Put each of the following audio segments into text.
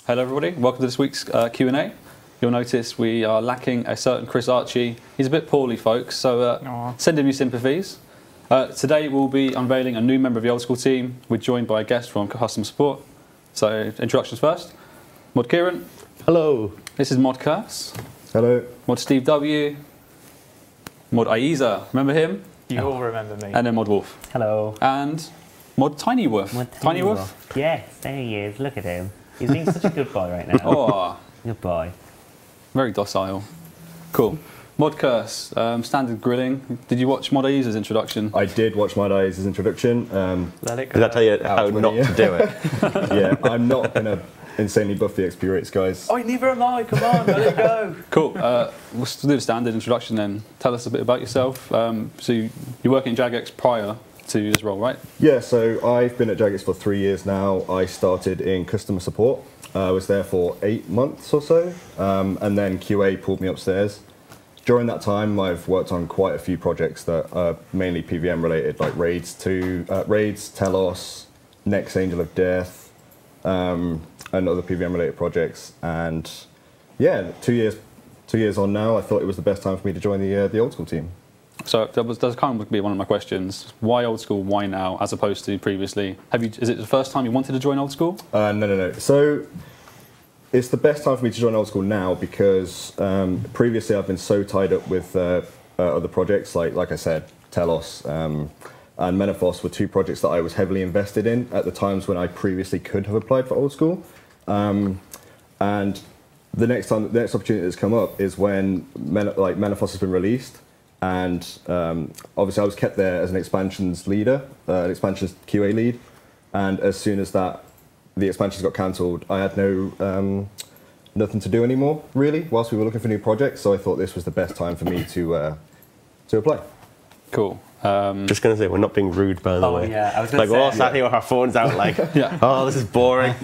Hello everybody, welcome to this week's Q&A. You'll notice we are lacking a certain Chris Archie. He's a bit poorly, folks, so send him your sympathies. Today we'll be unveiling a new member of the old school team. We're joined by a guest from customer support. So introductions first. Mod Kieran. Hello. This is Mod Curse. Hello. Mod Steve W. Mod Aiza, remember him? You all remember me. And then Mod Wolf. Hello. And Mod Tiny Wolf. Tiny Wolf? Yes, there he is. Look at him. He's being such a good boy right now. Oh, Good boy. very docile. Cool. Mod Curse, standard grilling. Did you watch Mod Aiza's introduction? I did watch my Aiza's introduction. Let it go. Does that tell you how not to do it? Yeah, I'm not going to insanely buff the XP rates, guys. Oh, neither am I. Come on, let it go. Cool. We'll do the standard introduction then. Tell us a bit about yourself. So you're working at Jagex prior to this role, right? Yeah, so I've been at Jagex for 3 years now. I started in customer support. I was there for 8 months or so, and then QA pulled me upstairs. During that time, I've worked on quite a few projects that are mainly PVM related, like Raids, Telos, Next Angel of Death, and other PVM related projects. And yeah, 2 years on now, I thought it was the best time for me to join the old school team. So that's kind of be one of my questions. Why old school? Why now, as opposed to previously? Is it the first time you wanted to join old school? No. So it's the best time for me to join old school now because previously I've been so tied up with other projects, like I said, Telos and Menaphos were two projects that I was heavily invested in at the times when I previously could have applied for old school. And the next opportunity that's come up is when Menaphos has been released. And obviously I was kept there as an expansions leader, an expansions QA lead. And as soon as the expansions got cancelled, I had nothing to do anymore, really, whilst we were looking for new projects. So I thought this was the best time for me to apply. Cool. Just going to say, we're not being rude, by the way. Yeah, I was going to we're all sat here with our phones out like, oh, this is boring.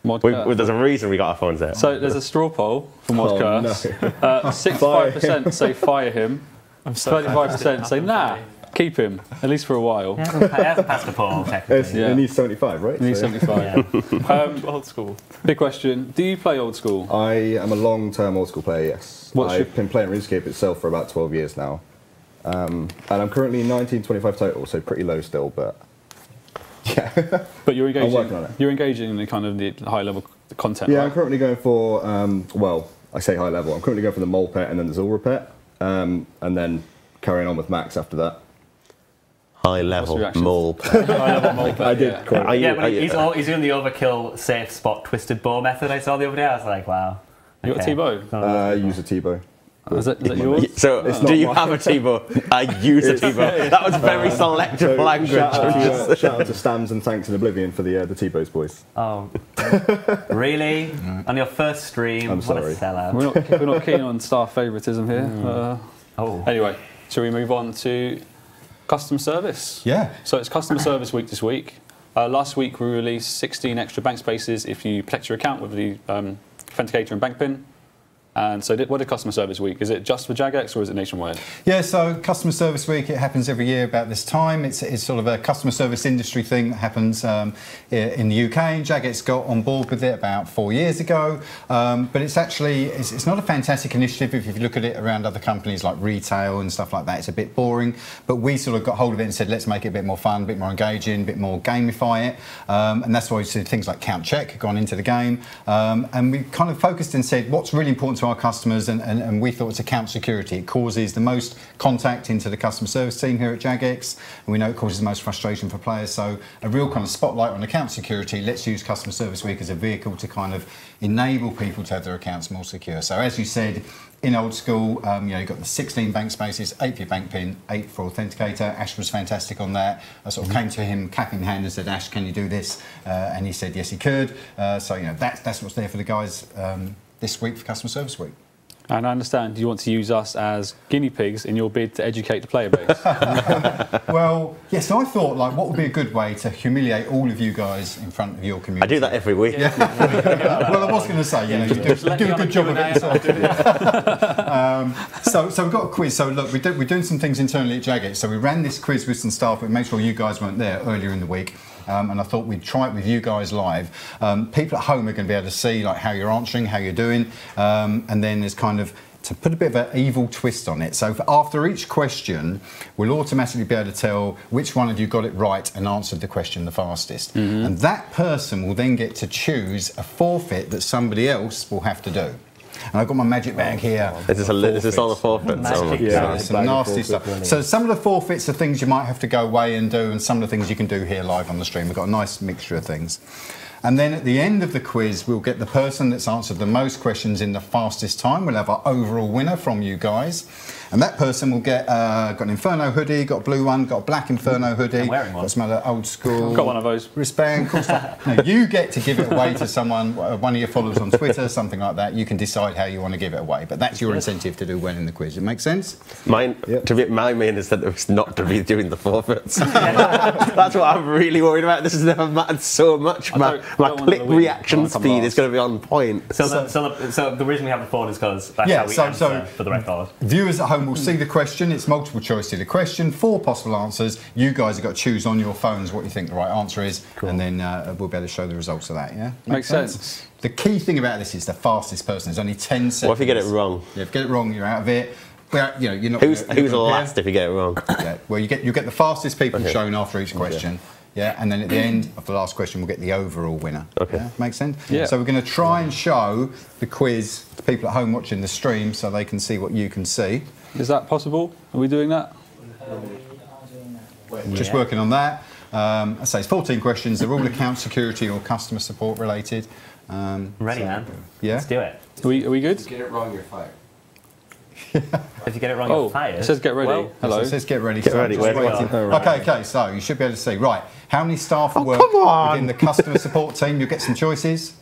There's a reason we got our phones out. So there's a straw poll for Mod Curse. 65% say fire him. 35% say nah, keep him, at least for a while. He hasn't passed the poll, technically. It needs 75, right? He needs 75. Old school. Big question, do you play old school? I am a long-term old school player, yes. I've been playing RuneScape itself for about 12 years now. And I'm currently 1925 total, so pretty low still, but yeah. But you're engaging. I'm working on it. You're engaging in the kind of the high-level content. Yeah, right? I'm currently going for I say high level. I'm currently going for the Mole Pet and then the Zulra Pet, and then carrying on with Max after that. High level mole. High-level mole pet, I did. But he's doing the overkill safe spot twisted bow method I saw the other day. I was like, wow. You got a T-bow? I use a T-bow. Is that yours? So, do you have a T-bow? I use a T-bow. That was very selective language. Shout out to Stams and Thanks in Oblivion for the T-bows, boys. Oh, really? On your first stream? I'm sorry. What a sellout. We're not keen on star favouritism here. Anyway, shall we move on to customer service? Yeah. So it's customer service week this week. Last week we released 16 extra bank spaces if you protect your account with the authenticator and bank pin. And so what is Customer Service Week? Is it just for Jagex or is it nationwide? Yeah, so Customer Service Week, it happens every year about this time. It's sort of a customer service industry thing that happens in the UK. Jagex got on board with it about 4 years ago. But it's actually, it's not a fantastic initiative if you look at it around other companies like retail and stuff like that. It's a bit boring. But we sort of got hold of it and said, let's make it a bit more fun, a bit more engaging, a bit more gamify it. And that's why we see things like Count Check have gone into the game. And we kind of focused and said, what's really important to our customers, and we thought it's account security. It causes the most contact into the customer service team here at Jagex, and we know it causes the most frustration for players. So a real kind of spotlight on account security. Let's use Customer Service Week as a vehicle to kind of enable people to have their accounts more secure. So as you said, in old school, you've got the 16 bank spaces, 8 for your bank pin, 8 for authenticator. Ash was fantastic on that. I sort of came to him cap in hand and said, Ash, can you do this? And he said, yes, he could. So that's what's there for the guys this week for Customer Service Week. And I understand you want to use us as guinea pigs in your bid to educate the player base. Well, yes, so I thought, like, what would be a good way to humiliate all of you guys in front of your community? I do that every week. Yeah. Well, I was going to say, you do a good job of it yourself. So we've got a quiz. So look, we're doing some things internally at Jagex. So we ran this quiz with some staff, but make sure you guys weren't there earlier in the week. and I thought we'd try it with you guys live. People at home are going to be able to see like how you're answering, how you're doing, and then there's kind of to put a bit of an evil twist on it. So after each question, we'll automatically be able to tell which one of you got it right and answered the question the fastest. And that person will then get to choose a forfeit that somebody else will have to do. And I've got my magic bag here. Is this all the forfeits? Yeah, some nasty stuff. So some of the forfeits are things you might have to go away and do, and some of the things you can do here live on the stream. We've got a nice mixture of things. And then at the end of the quiz, we'll get the person that's answered the most questions in the fastest time. We'll have our overall winner from you guys. And that person will get got an Inferno hoodie, got a blue one, got a black Inferno hoodie. I'm wearing one. Got some other old school. I've got one of those. Wristband. Cool stuff. No, you get to give it away to someone, one of your followers on Twitter, something like that. You can decide how you want to give it away. But that's your incentive to do well in the quiz. It makes sense? My main is that it's not to be doing the forfeits. That's what I'm really worried about. This has never mattered so much. My click reaction speed is going to be on point. So the reason we have the phone is because that's how we answer for the record. Viewers at home will see the question. It's multiple choice to the question. 4 possible answers. You guys have got to choose on your phones what you think the right answer is, and then we'll be able to show the results of that. Yeah, makes sense. The key thing about this is the fastest person. There's only 10 seconds. What if you get it wrong? Yeah, if you get it wrong, you're out of it. Well, you know, you're not. Who's last if you get it wrong? Yeah. Well, you get the fastest people shown after each question. Yeah, and then at the end of the last question, we'll get the overall winner. Okay. Yeah, makes sense? Yeah. So we're going to try and show the quiz to people at home watching the stream so they can see what you can see. Is that possible? Are we doing that? Just working on that. I say it's 14 questions. They're all account security or customer support related. Ready, man. Yeah. Let's do it. Are we good? If you get it wrong, you're fired. If you get it wrong, you're fired. It says get ready. Well, Hello. So it says get ready. Get ready. Just Where waiting. do we go? Okay, so you should be able to see. Right, how many staff work within the customer support team? You'll get some choices.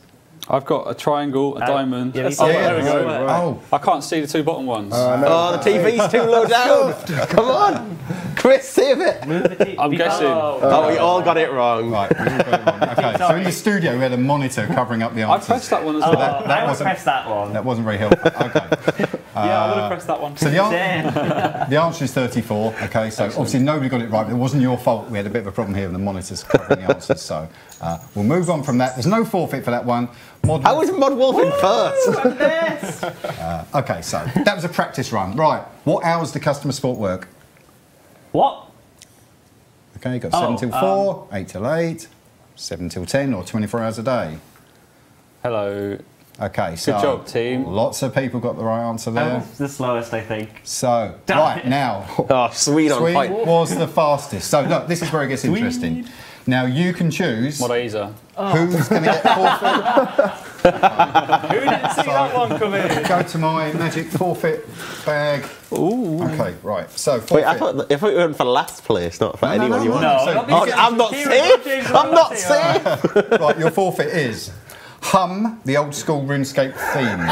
I've got a triangle, a diamond. Yeah, there we go. Oh, I can't see the 2 bottom ones. Oh, the TV's too low down. Come on. Chris, save it. I'm guessing. Oh, we all got it wrong. right. We all got it wrong. Okay, so in the studio we had a monitor covering up the I answers. pressed that one as well. I would press that one. That wasn't very helpful. Okay. Yeah, I would have pressed that one. So the answer is 34. Okay, so obviously nobody got it right, but it wasn't your fault. We had a bit of a problem here with the monitors covering the answers. So we'll move on from that. There's no forfeit for that one. How was Mod Wolf in first? Okay, so that was a practice run. Right, what hours do customer support work? What? Okay, you've got 7 till 4, 8 till 8, 7 till 10, or 24 hours a day. Hello. Okay, so Good job, team. Lots of people got the right answer That there. was the slowest, I think. So, right, now, Oh, sweet on point. was the fastest. So, look, this is where it gets interesting. Now, you can choose Modaiza. who's going to get forfeit. Who didn't see that one come in? Go to my magic forfeit bag. Ooh. Okay, right. So, forfeit. Wait, I thought if we went for last place, not for anyone you want. No, So not you these get- I'm not safe. I'm not safe. Right, your forfeit is hum the old school RuneScape theme.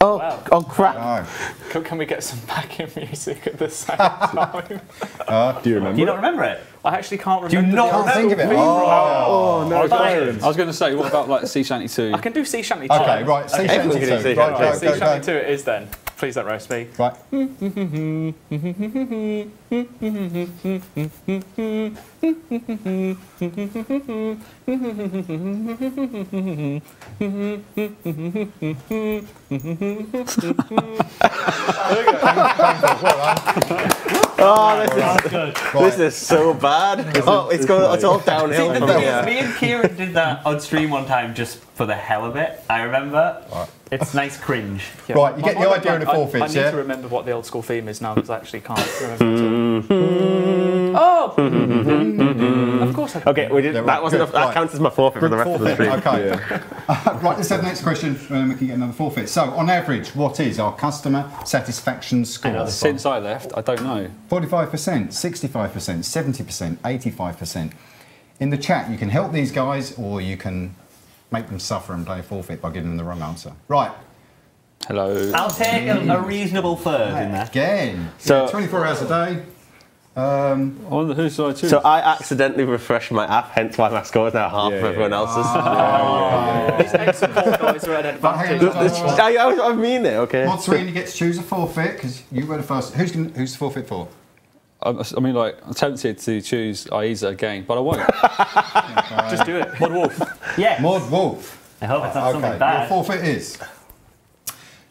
Oh crap. Oh. Can we get some backing music at the same time? Do you remember? Do you not remember it? I actually can't Do you remember. not Can't remember? think of it. Oh. no, I was going to say, what about like Sea Shanty 2? I can do Sea Shanty 2. Okay, right. Sea Everyone Shanty can do 2. Sea Right, Shanty go, Sea go, Shanty go. 2 it is then. Please don't roast me. Right. This is so bad. Oh, it's all downhill from here. Me and Kieran did that on stream one time just for the hell of it. I remember. It's nice cringe. Yeah, Right, you get the idea of the I forfeits, need yeah? to remember what the old school theme is now because I actually can't remember it all. Oh! Of course I can. Okay, we did. Yeah, That right, wasn't. good, That right. counts as my forfeit for the rest of the stream. Okay. Right, let's have the next question and then we can get another forfeit. So, on average, what is our customer satisfaction score? Since I left, I don't know. 45%, 65%, 70%, 85%. In the chat, you can help these guys or you can make them suffer and play a forfeit by giving them the wrong answer. Right, Hello. I'll take a reasonable third in there. again. So- 24 hours a day. I wonder who should I choose? So I accidentally refreshed my app, hence why my score is now half of everyone else's. These next support guys are at an advantage. I mean it, okay. Mod Sweeney gets to choose a forfeit because you were the first. Who's the forfeit for? I mean, like, I'm tempted to choose Aiza again, but I won't. Just do it. Mod Wolf. Yeah. Mod Wolf. I hope it's not something Your bad. forfeit is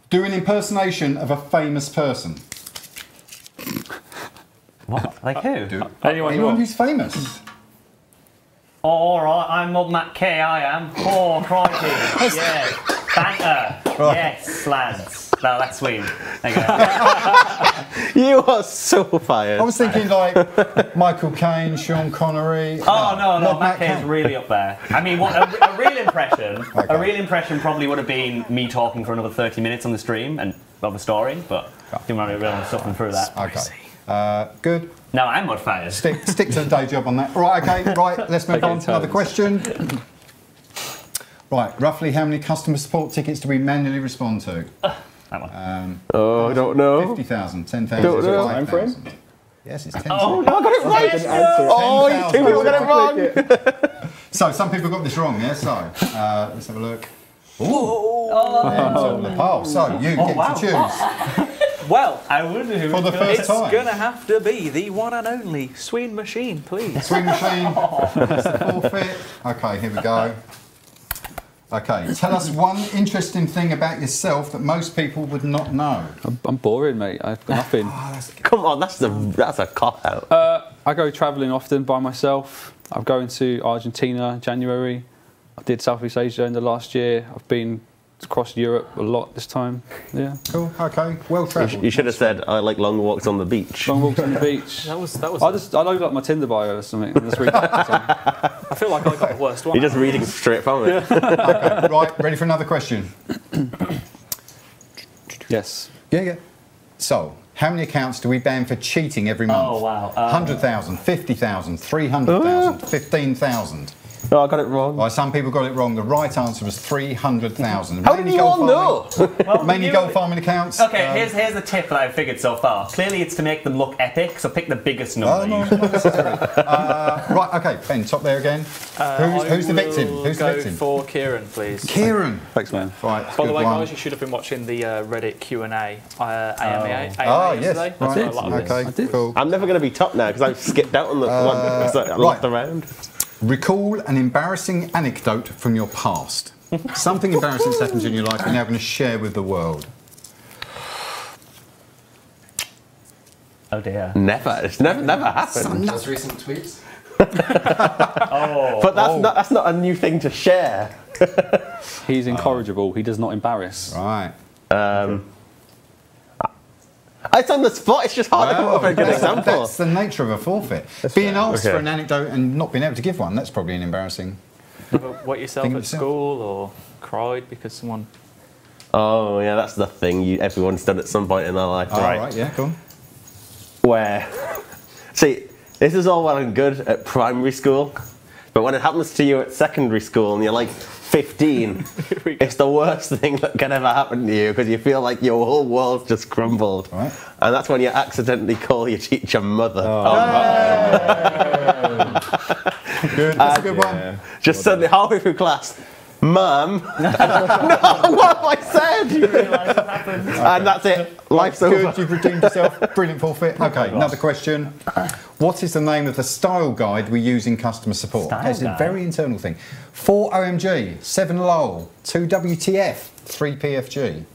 do an impersonation of a famous person. What? Like who? Anyone who's famous. Oh, all right, I'm Mod Matt K, I am. Oh, crikey. Yeah. Banter. Yes, lads. No, that's sweet. There you go. You are so fired. I was thinking like Michael Caine, Sean Connery. Oh, no, Mod Matt K is really up there. I mean, what, a real impression, Okay. a real impression probably would have been me talking for another 30 minutes on the stream and of a story, but didn't want to really suffering through that. Okay. Good. No, I'm mod fired. Stick to the day job on that. Right, okay, right, let's move on to another question. Right, roughly how many customer support tickets do we manually respond to? That one. I don't know. 50,000, 10,000, Don't know. 5,000. Yes, it's 10,000. Oh, I got it right! Oh, 10,000. two people got it wrong! So, some people got this wrong, yeah? So, let's have a look. Ooh! Nepal. So, you get to choose. Well, I wonder who For the first it's time. going to have to be the one and only Sween Machine, please. Swing machine. That's the forfeit. Okay, here we go. Okay, tell us one interesting thing about yourself that most people would not know. I'm boring, mate. I've got nothing. Come on, that's a cop out. I go travelling often by myself. I'm going to Argentina in January. I did Southeast Asia in the last year. I've been across Europe a lot this time. Yeah. Cool, okay, well travelled. You should have said, I like long walks on the beach. Long walks on the beach. That was. I loaded up my Tinder bio or something this week. I feel like I got the worst one. You're just reading straight from it. Okay, right, ready for another question? Yes. Yeah. So, how many accounts do we ban for cheating every month? Oh, wow. 100,000, 50,000, 300,000, 15,000. Oh, I got it wrong. Well, some people got it wrong. The right answer was 300,000. How did you all know? Mainly gold farming accounts. Okay, here's the tip that I've figured so far. Clearly, it's to make them look epic, so pick the biggest number. Oh, no, not necessarily. Right, okay, Ben, top there again. Who's the victim? Who's the victim? For Kieran, please. Kieran. Thanks, man. Right. By the way, one. guys, you should have been watching the Reddit Q&A AMA Oh, yesterday. yes. That's a lot of this. Okay, cool. I'm never going to be top now because I've skipped out on the one because I lost the round. Recall an embarrassing anecdote from your past. Something embarrassing that's happened in your life you're now going to share with the world. Oh dear. Never. It's never happened. Most recent tweets. But that's not a new thing to share. He's incorrigible. He does not embarrass. Right. It's on the spot. It's just hard to come up with a good example. That's the nature of a forfeit. Being asked for an anecdote and not being able to give one, that's probably an embarrassing. Ever wet yourself Think at of yourself. school or cried because someone... Oh, yeah, that's the thing everyone's done at some point in their life. Oh, right, yeah, go on. Where, see, this is all well and good at primary school, but when it happens to you at secondary school and you're like 15, it's the worst thing that can ever happen to you because you feel like your whole world's just crumbled. Right. And that's when you accidentally call your teacher mother. Good, that's a good one. Just suddenly halfway through class, Mum, no, what have I said? You realise what happened? And that's it. Life's over. Good, you've redeemed yourself. Brilliant forfeit. Okay, another question. What is the name of the style guide we use in customer support? Style It's a guide? very internal thing. 4 OMG, 7 LOL, 2 WTF, 3 PFG.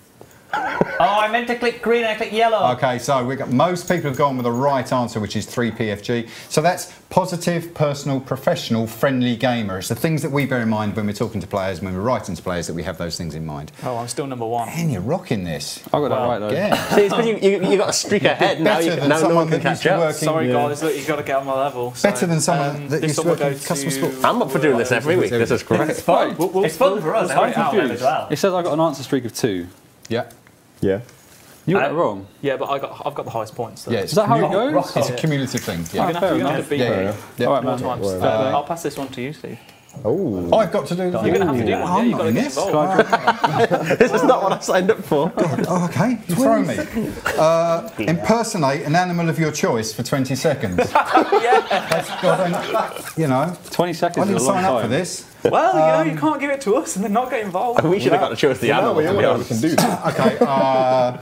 Oh, I meant to click green, I clicked yellow. Okay, so most people have gone with the right answer, which is 3 PFG. So that's positive, personal, professional, friendly gamer. It's the things that we bear in mind when we're talking to players, when we're writing to players, that we have those things in mind. Oh, I'm still number one. Man, you're rocking this. I got that right though. Yeah. See, it's because you got a streak ahead now. Better than Now no someone one can that used catch to up. work in... Sorry, guys, look, you've got to get on my level. Better than someone that used to work in customer support. I'm up for doing this every week. This is great. It's fun. It's fun for us. I'm It's fun confused. as well. It says I got an answer streak of 2. Yeah. Yeah. You got it wrong. Yeah, but I've got the highest points. Though. Yeah, Is that how it goes? It's a cumulative thing. You're Yeah. going to have to beat me Yeah. All right, more man. times. Well, I'll pass this one to you, Steve. Oh. I've got to do the You're going to have to do one. Yeah, I'm you've got not to in get this. involved. This is not what I signed up for. Oh, okay, you throw me. Impersonate an animal of your choice for 20 seconds. Yeah. You know, 20 seconds I is didn't a long sign up time. for this. Well, you know, you can't give it to us and then not get involved. We should have got to choose the animal. we to be all honest. can do that.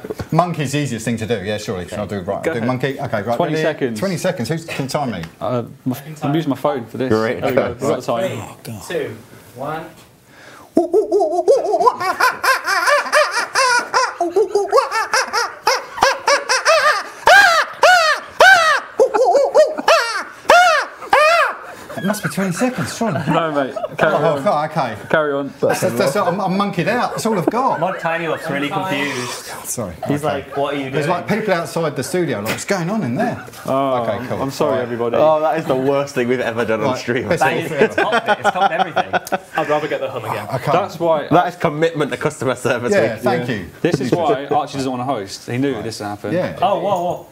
Okay, monkey's the easiest thing to do. Yeah, surely. I'll do right. I'll do monkey. Okay, right. 20 ready? seconds. 20 seconds. Who's can time me? I'm using my phone for this. Great. There we go. We've got the time. 3, 2, 1. It must be 20 seconds, surely. No, mate. Carry on. Oh, okay. Carry on. I'm monkeyed out. That's all I've got. Mod Tiny looks really confused. Sorry. He's like, what are you doing? There's like people outside the studio. Like, what's going on in there? Oh, Okay, cool. I'm sorry, Right. everybody. Oh, that is the worst thing we've ever done on Right. stream. Best That is, it's topped it. It's topped everything. I'd rather get the hum again. Okay. That's why. That is commitment to customer service. Yeah, thank you. This is why Archie doesn't want to host. He knew this would happen. Yeah. Oh, whoa.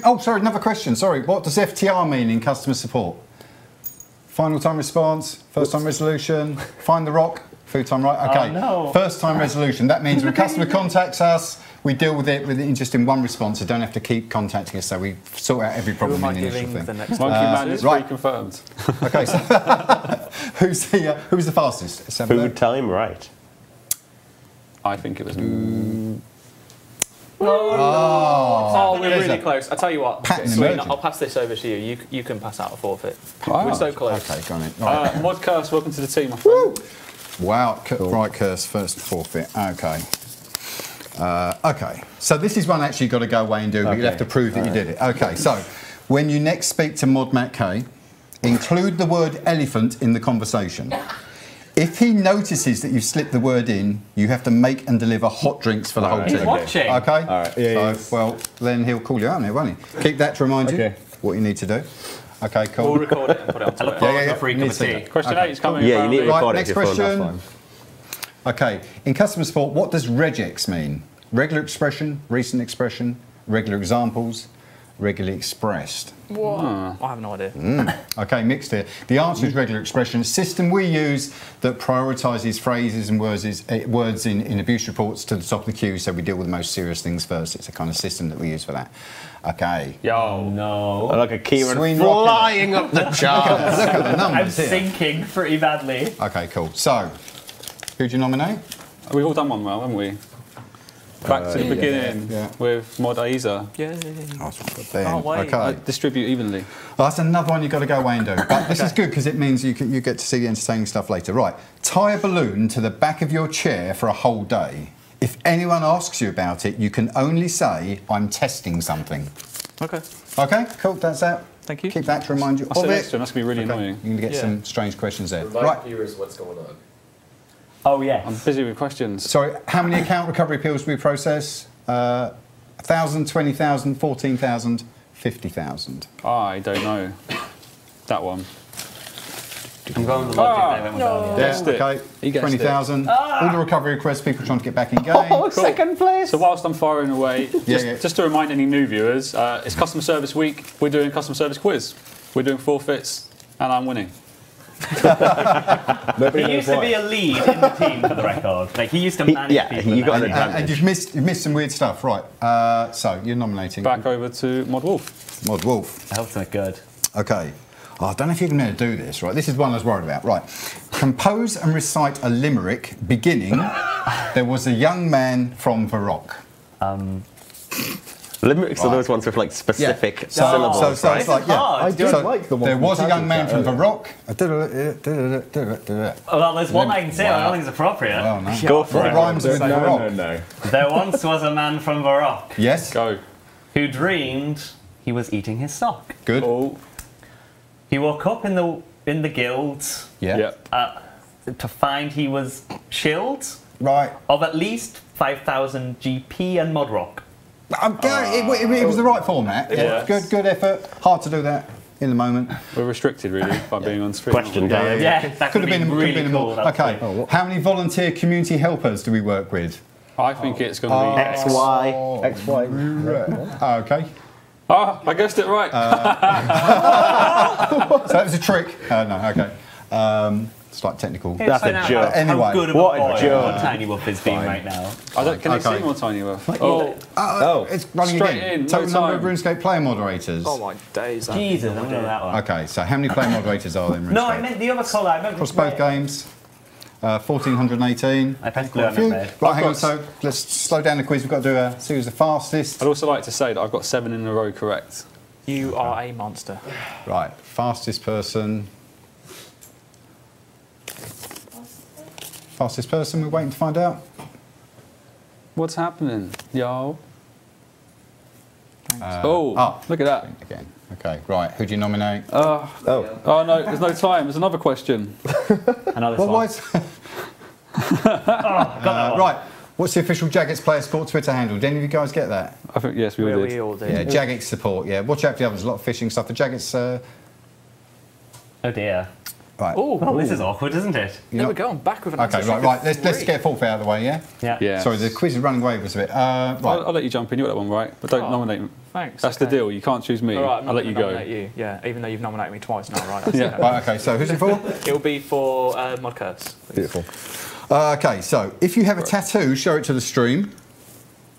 Oh, sorry, another question. Sorry. What does FTR mean in customer support? Final time response, first time resolution, find the rock, food time right. Okay. Oh, no. First time resolution. That means when a customer contacts us, we deal with it in just in one response. They don't have to keep contacting us, so we sort out every Who problem am I in the initial giving thing. the next Monkey Man is right. reconfirmed. Okay, so who's the fastest? Let's have a Food look. time, right? I think it was. Oh, we're There's really a close. I tell you what, pattern Sween, emerging. I'll pass this over to you. You can pass out a forfeit. Wow. We're so close. Okay, got it. Right. Mod Curse, welcome to the team, my friend. Wow, right, curse, first forfeit. Okay. Okay, so this is one actually you've got to go away and do, but you'll have to prove that you did it. Okay, so when you next speak to Mod Matt K, include the word elephant in the conversation. If he notices that you've slipped the word in, you have to make and deliver hot drinks for the whole He's team. watching. Okay? All right, yeah. So, well, then he'll call you out there, won't he? Keep that to remind you Okay. what you need to do. Okay, cool. We'll record it and put it on I look Twitter. forward to yeah. a free You cup need of to see tea. that. Question 8 is coming. Yeah, you need to apparently. record it next if your phone, that's question. fine. Okay, in customer support, what does regex mean? Regular expression, recent expression, regular examples, regularly expressed. I have no idea. Okay, mixed here. The answer is regular expression. A system we use that prioritises phrases and words in abuse reports to the top of the queue, so we deal with the most serious things first. It's a kind of system that we use for that. Okay. Yo. No. Like a keyword Swing flying up the charts. Look at the I'm numbers here. sinking pretty badly. Okay, cool. So, who'd you nominate? We've all done one well, haven't we? Back to the beginning yeah. with Mod Aiza. Yeah. Ben. Oh, wait. Okay. Distribute evenly. Well, that's another one you've got to go away and do. But this is good because it means you get to see entertaining stuff later. Right. Tie a balloon to the back of your chair for a whole day. If anyone asks you about it, you can only say, I'm testing something. Okay. Okay, cool. That's that. Thank you. Keep that to remind you I'll of sit it. next to him. That's going to be really Okay. annoying. You're going to get Yeah. some strange questions there. Remind Right. viewers what's going on. Oh, yes. I'm busy with questions. Sorry, how many account recovery appeals do we process? 1,000, 20,000, 14,000, 50,000. I don't know. That one. I'm going with the logic they went with earlier. Guessed it. Okay, He guessed 20,000. All the recovery requests, people trying to get back in game. Oh, second place. So whilst I'm firing away, Yeah. just to remind any new viewers, it's Customer Service Week. We're doing Customer Service Quiz. We're doing forfeits, and I'm winning. Nobody He knows used to why. be a lead in the team for the record. Like, he used to manage yeah, people. you in got that an team. advantage. And you've missed some weird stuff, right? So you're nominating Back over to Mod Wolf. Mod Wolf. I hope it's good. Okay. Oh, I don't know if you're going to do this, right? This is one I was worried about. Right. Compose and recite a limerick beginning, there was a young man from Varrock. Limericks are those ones with like specific syllables. So it's like, yeah. hard. I don't So like the one there from was a young Taz's man chat from earlier. Varrock. Well, there's one I can say, but I don't think it's appropriate. Oh, no. Go for What it. rhymes with Varrock? No. There once was a man from Varrock Yes. Go. who dreamed he was eating his sock. Good. Oh. He woke up in the guild Yeah. Yep. to find he was shilled Right. of at least 5,000 GP and Modrock. It was the right format. Yeah. Good effort. Hard to do that in the moment. We're restricted, really, by being on screen. Question time. Yeah, that Could have been really cool. more. Okay. How many volunteer community helpers do we work with? I think it's going to be X. XY. XY. Okay. Ah, I guessed it right. So that was a trick. No, okay. slight technical. That's a joke. Anyway, how good of what a boy joke. Tiny Wolf is being right now. I don't, can you Okay. see more Tiny Wolf? It's running Straight again. in, Total no number of time. RuneScape player moderators. Oh my days. Jesus, I know that one. Okay, so how many player moderators are there in RuneScape? No, I meant the other colour. I meant Across both games, 1,418. I pressed blue, Quite I a few. meant red. Right, hang on, so let's slow down the quiz. We've got to do a series of fastest. I'd also like to say that I've got 7 in a row correct. You are a monster. Right, fastest person. Fastest person, we're waiting to find out. What's happening, yo? Oh. Look at that. Again. Okay, right, who do you nominate? Oh no, there's no time. There's another question. Another Well, one. why is- right, what's the official Jagex Player Support Twitter handle? Did any of you guys get that? I think yes, we all did. We all did. Yeah, Jagex Support, yeah. Watch out for the others, a lot of phishing stuff. The Jagex, Oh dear. right. Oh, this is awkward, isn't it? There we go. I'm back with an Okay, answer. right. Let's get a forfeit out of the way, yeah? Yeah. Yeah. Sorry, the quiz is running away with us a bit. Right. I'll let you jump in. You got that one right, but don't nominate me. Thanks. That's the deal. You can't choose me. All right, I'm I'll let you go. nominate you. Yeah, even though you've nominated me twice now, right? That's Yeah. okay. Right, okay, so who's it for? It'll be for Mod Curse. Beautiful. Okay, so if you have a tattoo, show it to the stream.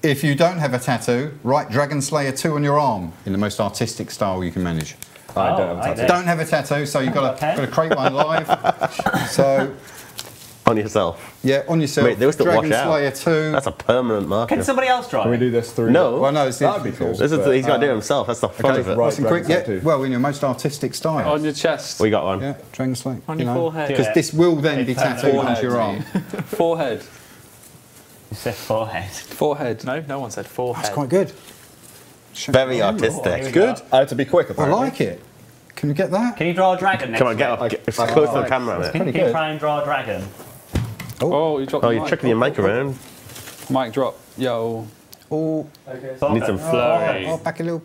If you don't have a tattoo, write Dragon Slayer 2 on your arm in the most artistic style you can manage. I don't have a tattoo. Don't have a tattoo, so you've got to create one live. So, On yourself. yeah, on yourself. Wait, they must have Dragon washed out. Slayer 2. That's a permanent marker. Can somebody else try? Can we do this through? No. Well, no, it's That'd be cool. This is he's got to do it himself. That's the fun of it. right. Nice and quick. Dragon Slayer Yeah, 2. well, in your most artistic style. On your chest. We got one. Yeah, Dragon Slayer. On your forehead. Because this will then be It's tattooed forehead, onto your arm. Forehead. You said forehead. Forehead. No one said forehead. That's quite good. Very Here artistic. we Good. go. I had to be quick, I apparently. like it. Can you get that? Can you draw a dragon next Come on, get week? up. Get close to the camera on it. Can you try and draw a dragon? Oh, you dropped Oh, the you're mic. chucking your mic around. Mic drop. Yo. Oh, Need some flurry. oh, back a little.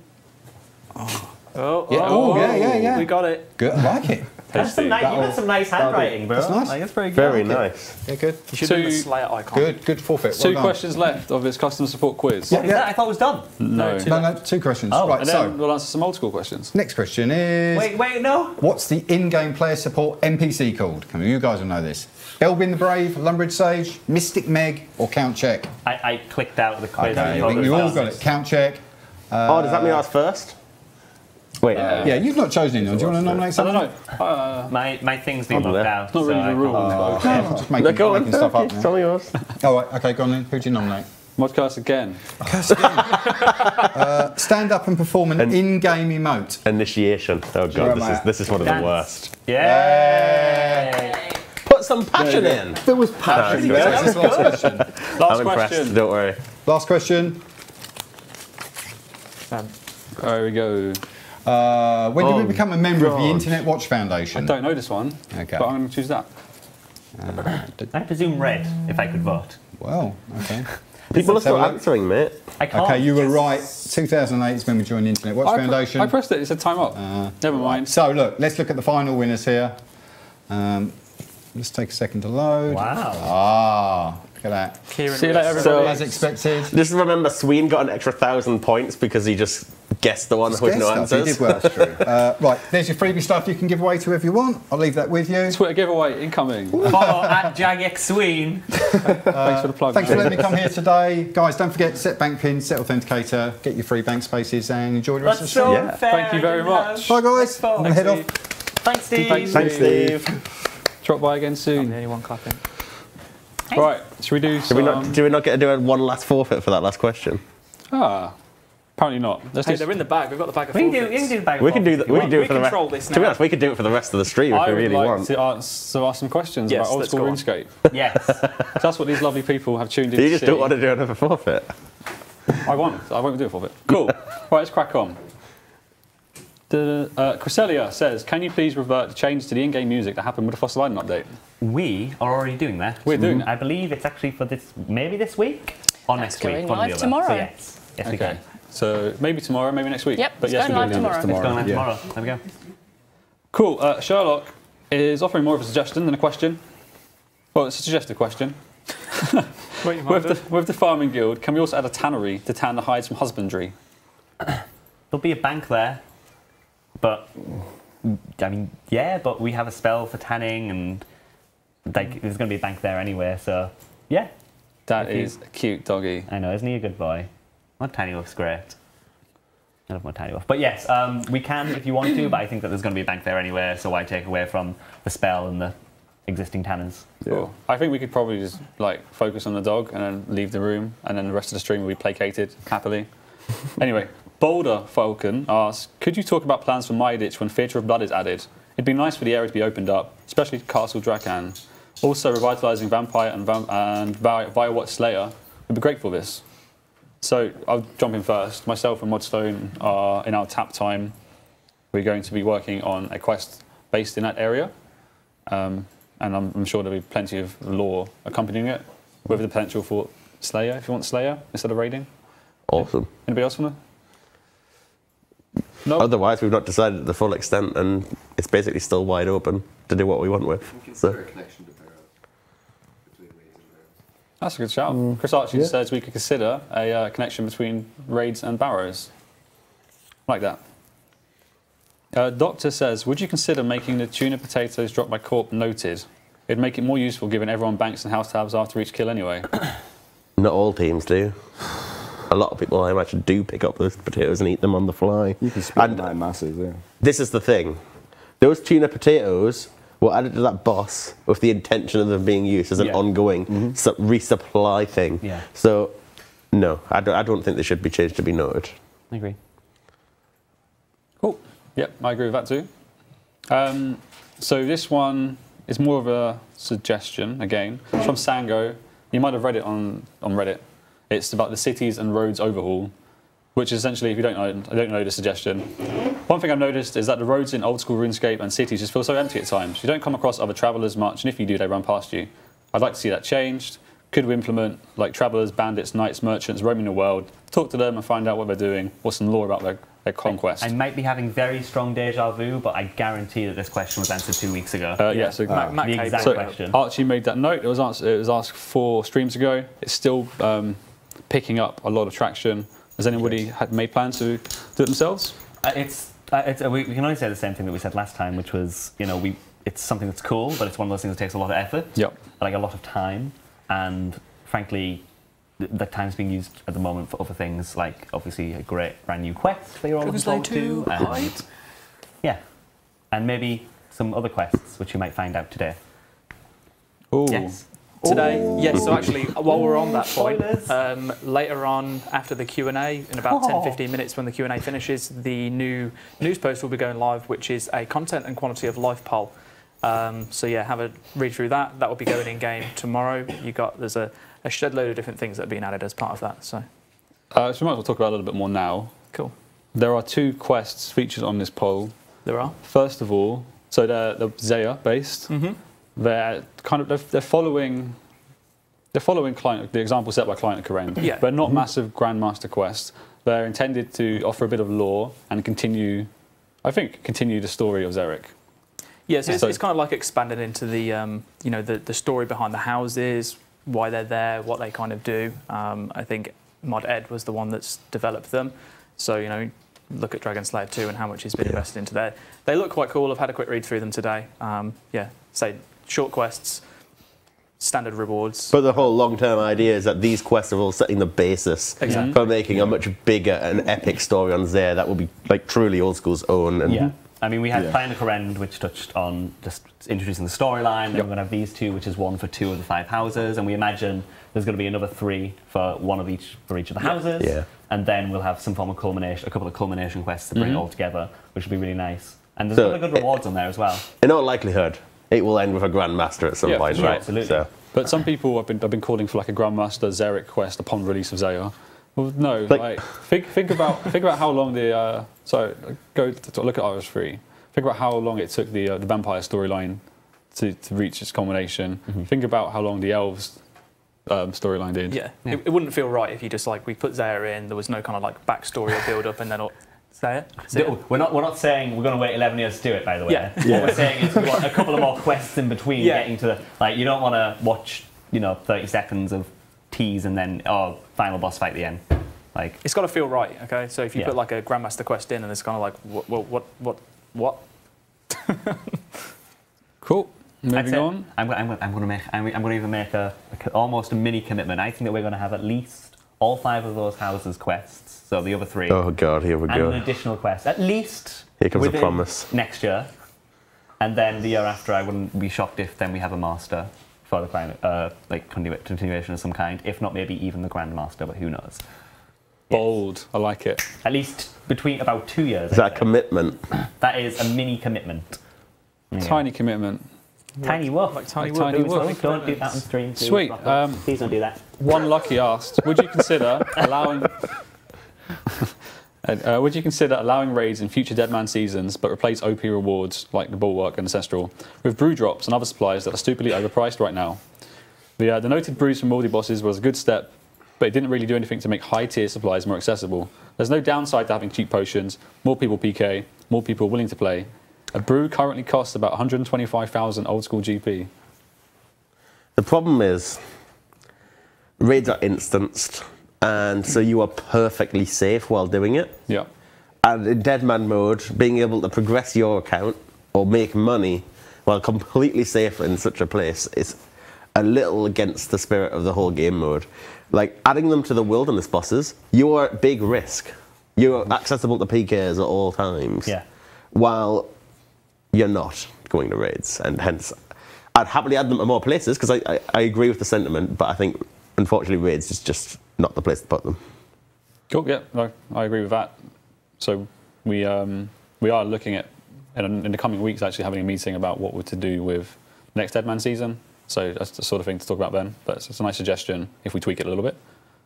Oh, Yeah. Oh, yeah. We got it. Good. I like it. That's some nice, you've got some nice handwriting, bro. That's nice. Like, that's very good. Very nice. Yeah, good. You should do the Two- Slayer icon. Good forfeit. Well Two done. questions left of this customer support quiz. Yeah. Is that, I thought it was done. No. No, two questions. Oh, right, And so then we'll answer some old school questions. next question is Wait, no. what's the in-game player support NPC called? Come on, you guys will know this. Elbin the Brave, Lumbridge Sage, Mystic Meg, or Count Check? I clicked out of the quiz. Okay, and thought it you was all done. got it. Count Check. Oh, does that mean I was first? Wait. Yeah, you've not chosen anyone. Do you want to nominate I someone? don't know. My thing's been I'll do looked that. out. It's not really so the I rules. can't- No, just making, Go on. making stuff up. Tell me yours. Oh, right, okay, go on then. Who do you nominate? Modcast again. Stand up and perform an in-game emote. Initiation. Oh god, this is one of the Dance. worst. Yay! Put some passion in. There was passion. No, That's the last question. Last I'm impressed. question. Don't worry. Last question. There we go. When did we become a member of the Internet Watch Foundation? Don't know this one, Okay. but I'm going to choose that. I presume red, if I could vote. Well, okay. People are still have a look. answering, mate. I can't. Okay, you were right. 2008 is when we joined the Internet Watch Foundation. I pressed it. It said time up. Never mind. So look, let's look at the final winners here. Let's take a second to load. Wow. Ah, look at that. Kieran See you later, Reese. everybody. As expected. Just remember, Sween got an extra 1,000 points because he just guessed the one with Guess no stuff, you answers. did well, that's true. Right, there's your freebie stuff you can give away to whoever you want. I'll leave that with you. Twitter giveaway incoming. Follow at JagXSween. Thanks for the plug. Thanks for letting me come here today. Guys, don't forget, set bank pin, set authenticator, get your free bank spaces and enjoy the rest That's of the so stream. Yeah. unfair. Thank you very I didn't know. much. Bye guys, I'm gonna head off. Thanks, Steve. Thanks, Steve. Drop by again I'm soon. the only one clapping. Right, should we do some... Do we not get to do one last forfeit for that last question? Apparently not. Let's Hey, do... they're in the bag. We've got the bag of We can do forfeits. the bag. We can do that. We can do We it for the control rest. this To be now. honest, we could do it for the rest of the stream if I we would really like want. to ask some questions Yes, about old let's school go on. RuneScape. Yes. So that's what these lovely people have tuned in You to just see. don't want to do another forfeit. I won't do it for it. Cool. Right, let's crack on. Cresselia says, can you please revert the change to the in-game music that happened with the Fossil Island update? We are already doing that. We're doing that. I believe it's actually for this, maybe this week or That's next week. going one or the live other. tomorrow. So yes, yes, we Okay. can. So maybe tomorrow, maybe next week. Yep, but it's yes, going we're live doing it. tomorrow. It's going live Yeah. tomorrow. There we go. Cool. Sherlock is offering more of a suggestion than a question. Well, it's a suggested question. Wait, you might do. With the farming guild, can we also add a tannery to tan the hides from husbandry? There'll be a bank there, but I mean, yeah, but we have a spell for tanning, and like, there's going to be a bank there anyway, so yeah. That is a cute doggy. I know, isn't he a good boy? My Tiny Wolf's great. I love my Tiny Wolf. But yes, we can if you want to, but I think that there's going to be a bank there anyway, so why take away from the spell and the existing tanners? Cool. I think we could probably just like focus on the dog and then leave the room, and then the rest of the stream will be placated happily. Anyway, Boulder Falcon asks, could you talk about plans for Myditch when Theatre of Blood is added? It'd be nice for the area to be opened up, especially Castle Drakan. Also, revitalising Vampire and Firewatch Slayer would be great for this. So I'll jump in first. Myself and Modstone are in our tap time. We're going to be working on a quest based in that area. And I'm sure there'll be plenty of lore accompanying it, with the potential for Slayer, if you want Slayer, instead of raiding. Awesome. Anybody else want to? No. Otherwise, we've not decided the full extent, and it's basically still wide open to do what we want with. So. That's a good shout. Chris Archie says we could consider a connection between raids and barrows. Like that. Doctor says, would you consider making the tuna potatoes drop by corp noted? It'd make it more useful given everyone banks and house tabs after each kill anyway. Not all teams do. A lot of people, I imagine, do pick up those potatoes and eat them on the fly. You can split them out in masses, yeah. This is the thing. Those tuna potatoes were added to that boss with the intention of them being used as an ongoing resupply thing. Yeah. So, no, I don't think they should be changed to be noted. I agree. Cool. Yep, I agree with that too. So this one is more of a suggestion, again. It's from Sango. You might have read it on Reddit. It's about the cities and roads overhaul, which is essentially, if you don't know the suggestion. One thing I've noticed is that the roads in old school RuneScape and cities just feel so empty at times. You don't come across other travellers much, and if you do, they run past you. I'd like to see that changed. Could we implement like travellers, bandits, knights, merchants roaming the world, talk to them and find out what they're doing, or some lore about their conquest? I might be having very strong deja vu, but I guarantee that this question was answered 2 weeks ago. Yeah, so the exact question. Archie made that note. It was asked 4 streams ago. It's still picking up a lot of traction. Has anybody made plans to do it themselves? We can only say the same thing that we said last time, which was, it's something that's cool, but it's one of those things that takes a lot of effort, like a lot of time, and frankly, the time's being used at the moment for other things, like obviously a great brand new quest that you're all looking forward to, and and maybe some other quests which you might find out today. Ooh. Yes. Today, yes. So actually, while we're on that point, later on after the Q&A, in about 10-15 minutes when the Q&A finishes, the new news post will be going live, which is a content and quantity of life poll. So yeah, have a read through that. That will be going in game tomorrow. There's a shed load of different things that are being added as part of that. So we might as well talk about it a little bit more now. Cool. There are 2 quests featured on this poll. There are. First of all, so they're Zeah based. They're following the example set by Client Karen. Yeah. They're not massive Grandmaster quests. They're intended to offer a bit of lore and continue the story of Xeric. Yeah, so it's kind of like expanded into the the story behind the houses, why they're there, what they kind of do. I think Mod Ed was the one that's developed them. So look at Dragon Slayer 2 and how much he's been invested into there. They look quite cool. I've had a quick read through them today. Short quests, standard rewards. But the whole long-term idea is that these quests are all setting the basis for making a much bigger and epic story on Zeah that will be like truly old school's own. And I mean, we had Plan the Corrend, which touched on just introducing the storyline. Then we're going to have these 2, which is 1 for 2 of the 5 houses, and we imagine there's going to be another 3 for 1 of each for each of the houses. Yeah. And then we'll have some form of culmination, a couple of culmination quests to bring it all together, which will be really nice. And there's other good rewards on there as well. In all likelihood, it will end with a Grandmaster at some point, right? Absolutely. So. But some people have been calling for like a Grandmaster Xeric quest upon release of Zeah. Well, no, think about how long the go to look at RS3. Think about how long it took the vampire storyline to reach its culmination. Think about how long the elves storyline did. Yeah, it wouldn't feel right if you just we put Zeah in. There was no kind of backstory or build up, and then Zeah. We're not saying we're going to wait 11 years to do it. By the way, what we're saying is we want a couple of more quests in between getting to you don't want to watch 30 seconds of tease and then final boss fight at the end. It's got to feel right. Okay, so if you put a Grandmaster quest in and it's kind of what? Cool. Moving on. I'm going to even make almost a mini commitment. I think that we're going to have at least all 5 of those houses quests. So the other 3. Oh God, here we go. And an additional quest, at least. Here comes a promise. Next year, and then the year after, I wouldn't be shocked if then we have a master for the climate, like continuation of some kind. If not, maybe even the Grandmaster, but who knows? Bold. Yes. I like it. At least between about 2 years. Is that a commitment? That is a mini commitment. Tiny commitment. Tiny wolf. Like tiny wolf. Don't do that on stream. Please. Sweet. Please don't do that. One Lucky asked, would you consider allowing... would you consider allowing raids in future Deadman seasons, but replace OP rewards like the Bulwark and Ancestral with brew drops and other supplies that are stupidly overpriced right now? The noted brews from multi bosses was a good step, but it didn't really do anything to make high tier supplies more accessible. There's no downside to having cheap potions, more people PK, more people willing to play. A brew currently costs about 125,000 old school GP. The problem is, raids are instanced, and so you are perfectly safe while doing it. Yeah. And in Deadman mode, being able to progress your account or make money while completely safe in such a place is a little against the spirit of the whole game mode. Like, adding them to the wilderness bosses, you are at big risk. You're accessible to PKs at all times. Yeah. While you're not going to raids, and hence I'd happily add them to more places because I agree with the sentiment, but I think unfortunately raids is just not the place to put them. Cool. Yeah, no, I agree with that. So we are looking at in the coming weeks actually having a meeting about what we're to do with next Deadman season. So that's the sort of thing to talk about then. But it's a nice suggestion if we tweak it a little bit.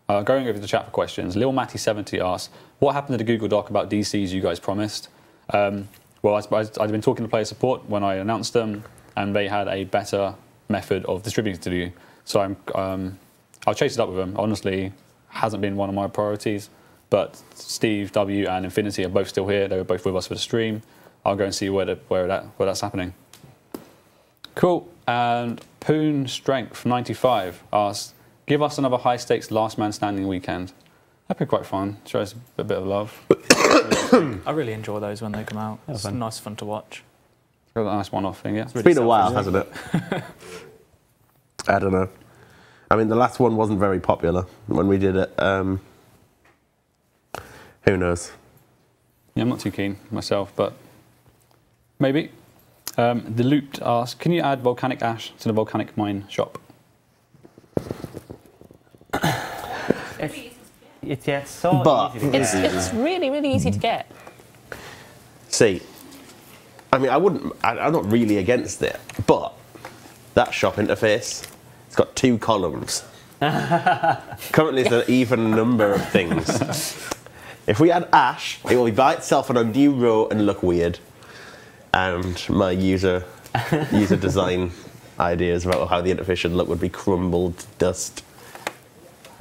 Going over to the chat for questions, Lil Matty70 asks, what happened to the Google Doc about DCs you guys promised? Well, I'd been talking to player support when I announced them, and they had a better method of distributing to you. So I'll chase it up with them. Honestly, hasn't been one of my priorities, but Steve, W, and Infinity are both still here. They were both with us for the stream. I'll go and see where that's happening. Cool. And Poon Strength 95 asks, give us another high stakes last man standing weekend. That'd be quite fun. Shows a bit of love. I really enjoy those when they come out. It's nice fun to watch. Got a nice one-off thing, yeah. It's been a while, hasn't it? I don't know. I mean, the last one wasn't very popular when we did it. Who knows? Yeah, I'm not too keen myself, but maybe. The Looped asks, can you add volcanic ash to the volcanic mine shop? It's so easy to get. It's really, really easy to get. See, I mean, I'm not really against it, but that shop interface, it's got 2 columns. Currently, it's an even number of things. If we add ash, it will be by itself on a new row and look weird. And my user design ideas about how the interface should look would be crumbled dust.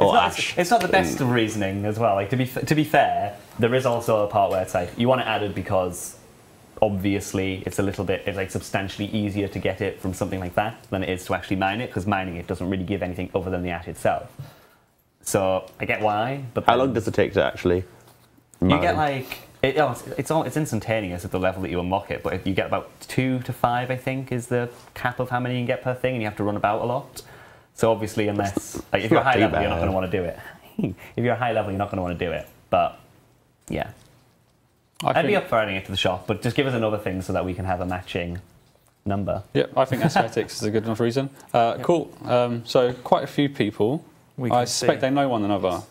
It's not the best of reasoning as well. Like, to be fair, there is also a part where it's like you want to add it because obviously it's like substantially easier to get it from something like that than it is to actually mine it, because mining it doesn't really give anything other than the ash itself. So I get why, but how long does it take to actually mine? You get like it's instantaneous at the level that you unlock it, but if you get about 2 to 5, I think, is the cap of how many you can get per thing, and you have to run about a lot. So obviously, unless like, if you're high level, you're not going to want to do it. If you're high level, you're not going to want to do it. But yeah, I'd be up for adding it to the shop, but just give us another thing so that we can have a matching number. Yeah, I think aesthetics is a good enough reason. Cool. So quite a few people. I suspect they know one another.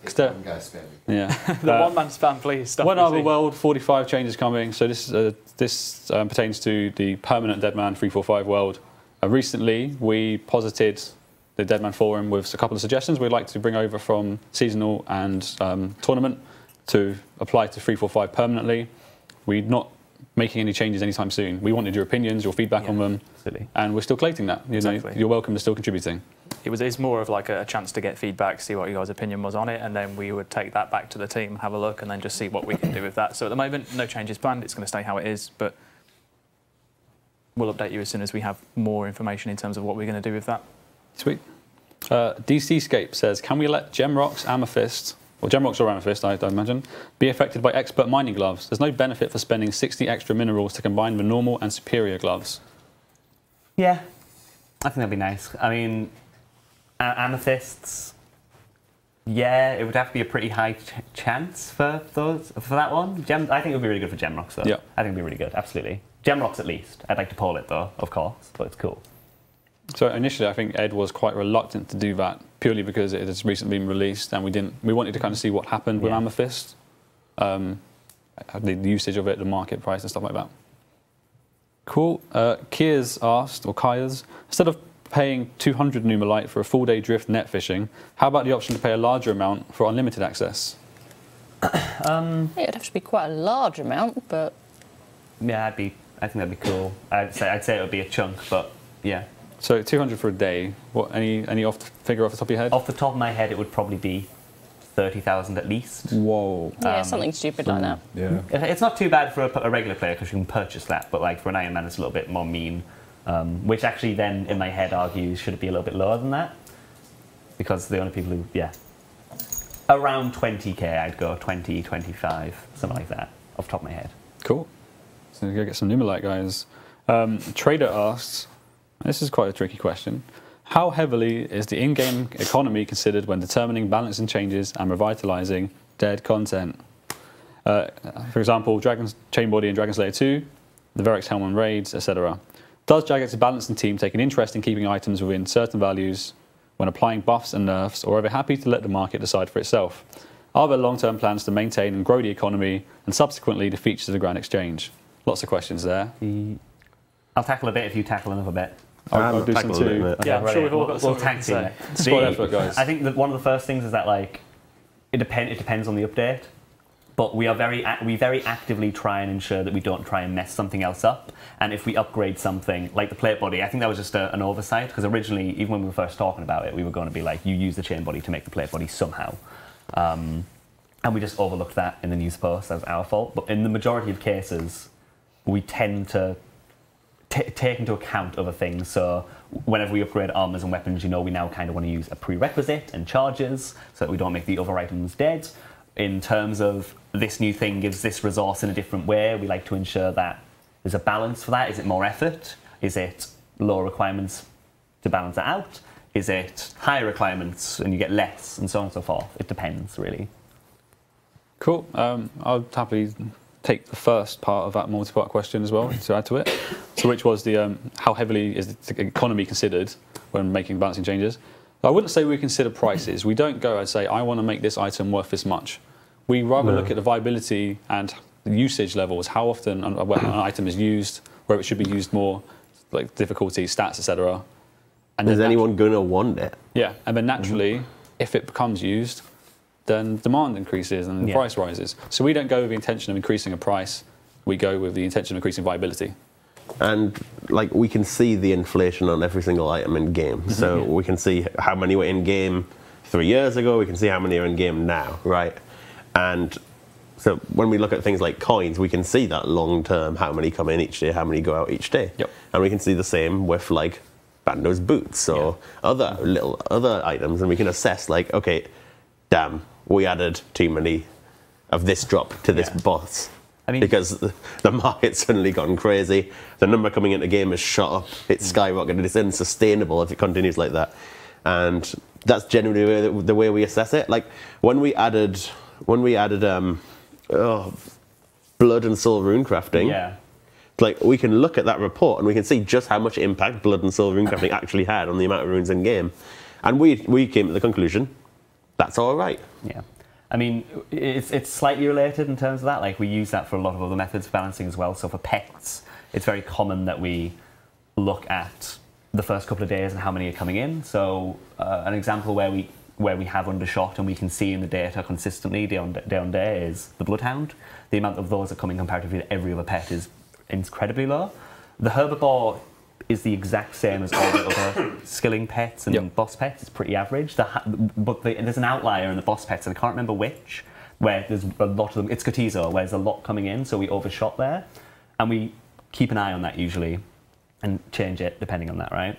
Yeah. The one-man spam, please. Stop. One Other World 45 changes coming. So this pertains to the permanent Deadman 345 world. Recently, we posited the Deadman forum with a couple of suggestions we'd like to bring over from seasonal and tournament to apply to 345 permanently. We're not making any changes anytime soon. We wanted your opinions, your feedback on them, and we're still collating that. You're welcome to still contributing. It's more of like a chance to get feedback, see what your guys' opinion was on it, and then we would take that back to the team, have a look, and then just see what we can do with that. So at the moment, no changes planned. It's going to stay how it is, but we'll update you as soon as we have more information in terms of what we're going to do with that. Sweet. DCscape says, can we let Gemrocks, Amethyst, or Gemrocks or Amethyst, I imagine, be affected by expert mining gloves? There's no benefit for spending 60 extra minerals to combine the normal and superior gloves. Yeah. I think that'd be nice. I mean, amethysts. Yeah, it would have to be a pretty high chance for that one. I think it would be really good for Gemrocks, though. Yeah. I think it would be really good, absolutely. Gemrocks at least. I'd like to pull it, though, of course, but it's cool. So initially, I think Ed was quite reluctant to do that, purely because it has recently been released, and we wanted to kind of see what happened with Amethyst, the usage of it, the market price, and stuff like that. Cool. Kia's asked, or Kaya's, instead of paying 200 Numalite for a full-day drift net fishing, how about the option to pay a larger amount for unlimited access? It'd have to be quite a large amount, but Yeah, I think that'd be cool. I'd say it would be a chunk, but yeah. So 200 for a day. What? Any figure off the top of your head? Off the top of my head, it would probably be 30,000 at least. Whoa. yeah, something stupid like that. Yeah. It's not too bad for a regular player because you can purchase that, but like for an Iron Man, it's a little bit more mean. Which actually then, in my head, argues should it be a little bit lower than that? Because the only people who, around 20k I'd go, 20, 25, something like that, off the top of my head. Cool. So we're going to get some Numalite, guys. Trader asks, this is quite a tricky question. How heavily is the in-game economy considered when determining balancing changes and revitalizing dead content? For example, Dragon's Chainbody and Dragon Slayer 2, the Verix Helm and Raids, etc. Does Jagex's balancing team take an interest in keeping items within certain values when applying buffs and nerfs, or are they happy to let the market decide for itself? Are there long-term plans to maintain and grow the economy and subsequently the features of the Grand Exchange? Lots of questions there. I'll tackle a bit if you tackle another bit. I'll do some too. Okay, I'm sure we've all got something tag to say. Squad effort, guys. I think that one of the first things is that like it depends on the update, but we very actively try and ensure that we don't try and mess something else up. And if we upgrade something like the plate body, I think that was just an oversight because originally, even when we were first talking about it, we were going to be like, you use the chain body to make the plate body somehow. And we just overlooked that in the news post. That was our fault. But in the majority of cases, we tend to take into account other things. So whenever we upgrade armors and weapons, we now kind of want to use a prerequisite and charges so that we don't make the other items dead. In terms of this new thing gives this resource in a different way, we like to ensure that there's a balance for that. Is it more effort? Is it lower requirements to balance it out? Is it higher requirements and you get less, and so on and so forth? It depends, really. Cool. I'll happily take the first part of that multi-part question as well to add to it. So which was the how heavily is the economy considered when making balancing changes? I wouldn't say we consider prices. We don't go and say, I want to make this item worth this much. We rather look at the viability and the usage levels, how often an item is used, where it should be used more, like difficulty, stats, etc. And is anyone going to want it? Yeah, and then naturally, if it becomes used, then demand increases and the price rises. So we don't go with the intention of increasing a price. We go with the intention of increasing viability. And like we can see the inflation on every single item in game. So we can see how many were in game 3 years ago. We can see how many are in game now, right? And so when we look at things like coins, we can see that long term, how many come in each day, how many go out each day. Yep. And we can see the same with like Bando's boots or other items, and we can assess like, okay, damn, we added too many of this drop to this boss. I mean, because the market's suddenly gone crazy. The number coming into game has shot up. It's skyrocketed. It's unsustainable if it continues like that. And that's generally the way we assess it. Like when we added blood and soul rune crafting. Like we can look at that report and we can see just how much impact blood and soul rune crafting actually had on the amount of runes in game. And we came to the conclusion that's all right. Yeah. I mean, it's slightly related in terms of that. Like, we use that for a lot of other methods of balancing as well. So for pets, it's very common that we look at the first couple of days and how many are coming in. So an example where we have undershot and we can see in the data consistently day on day is the Bloodhound. The amount of those that come in comparatively to every other pet is incredibly low. The Herbivore is the exact same as all the other skilling pets and boss pets. It's pretty average. But there's an outlier in the boss pets, and I can't remember which, where there's a lot of them. It's Cotizo, where there's a lot coming in, so we overshot there. And we keep an eye on that usually and change it depending on that, right?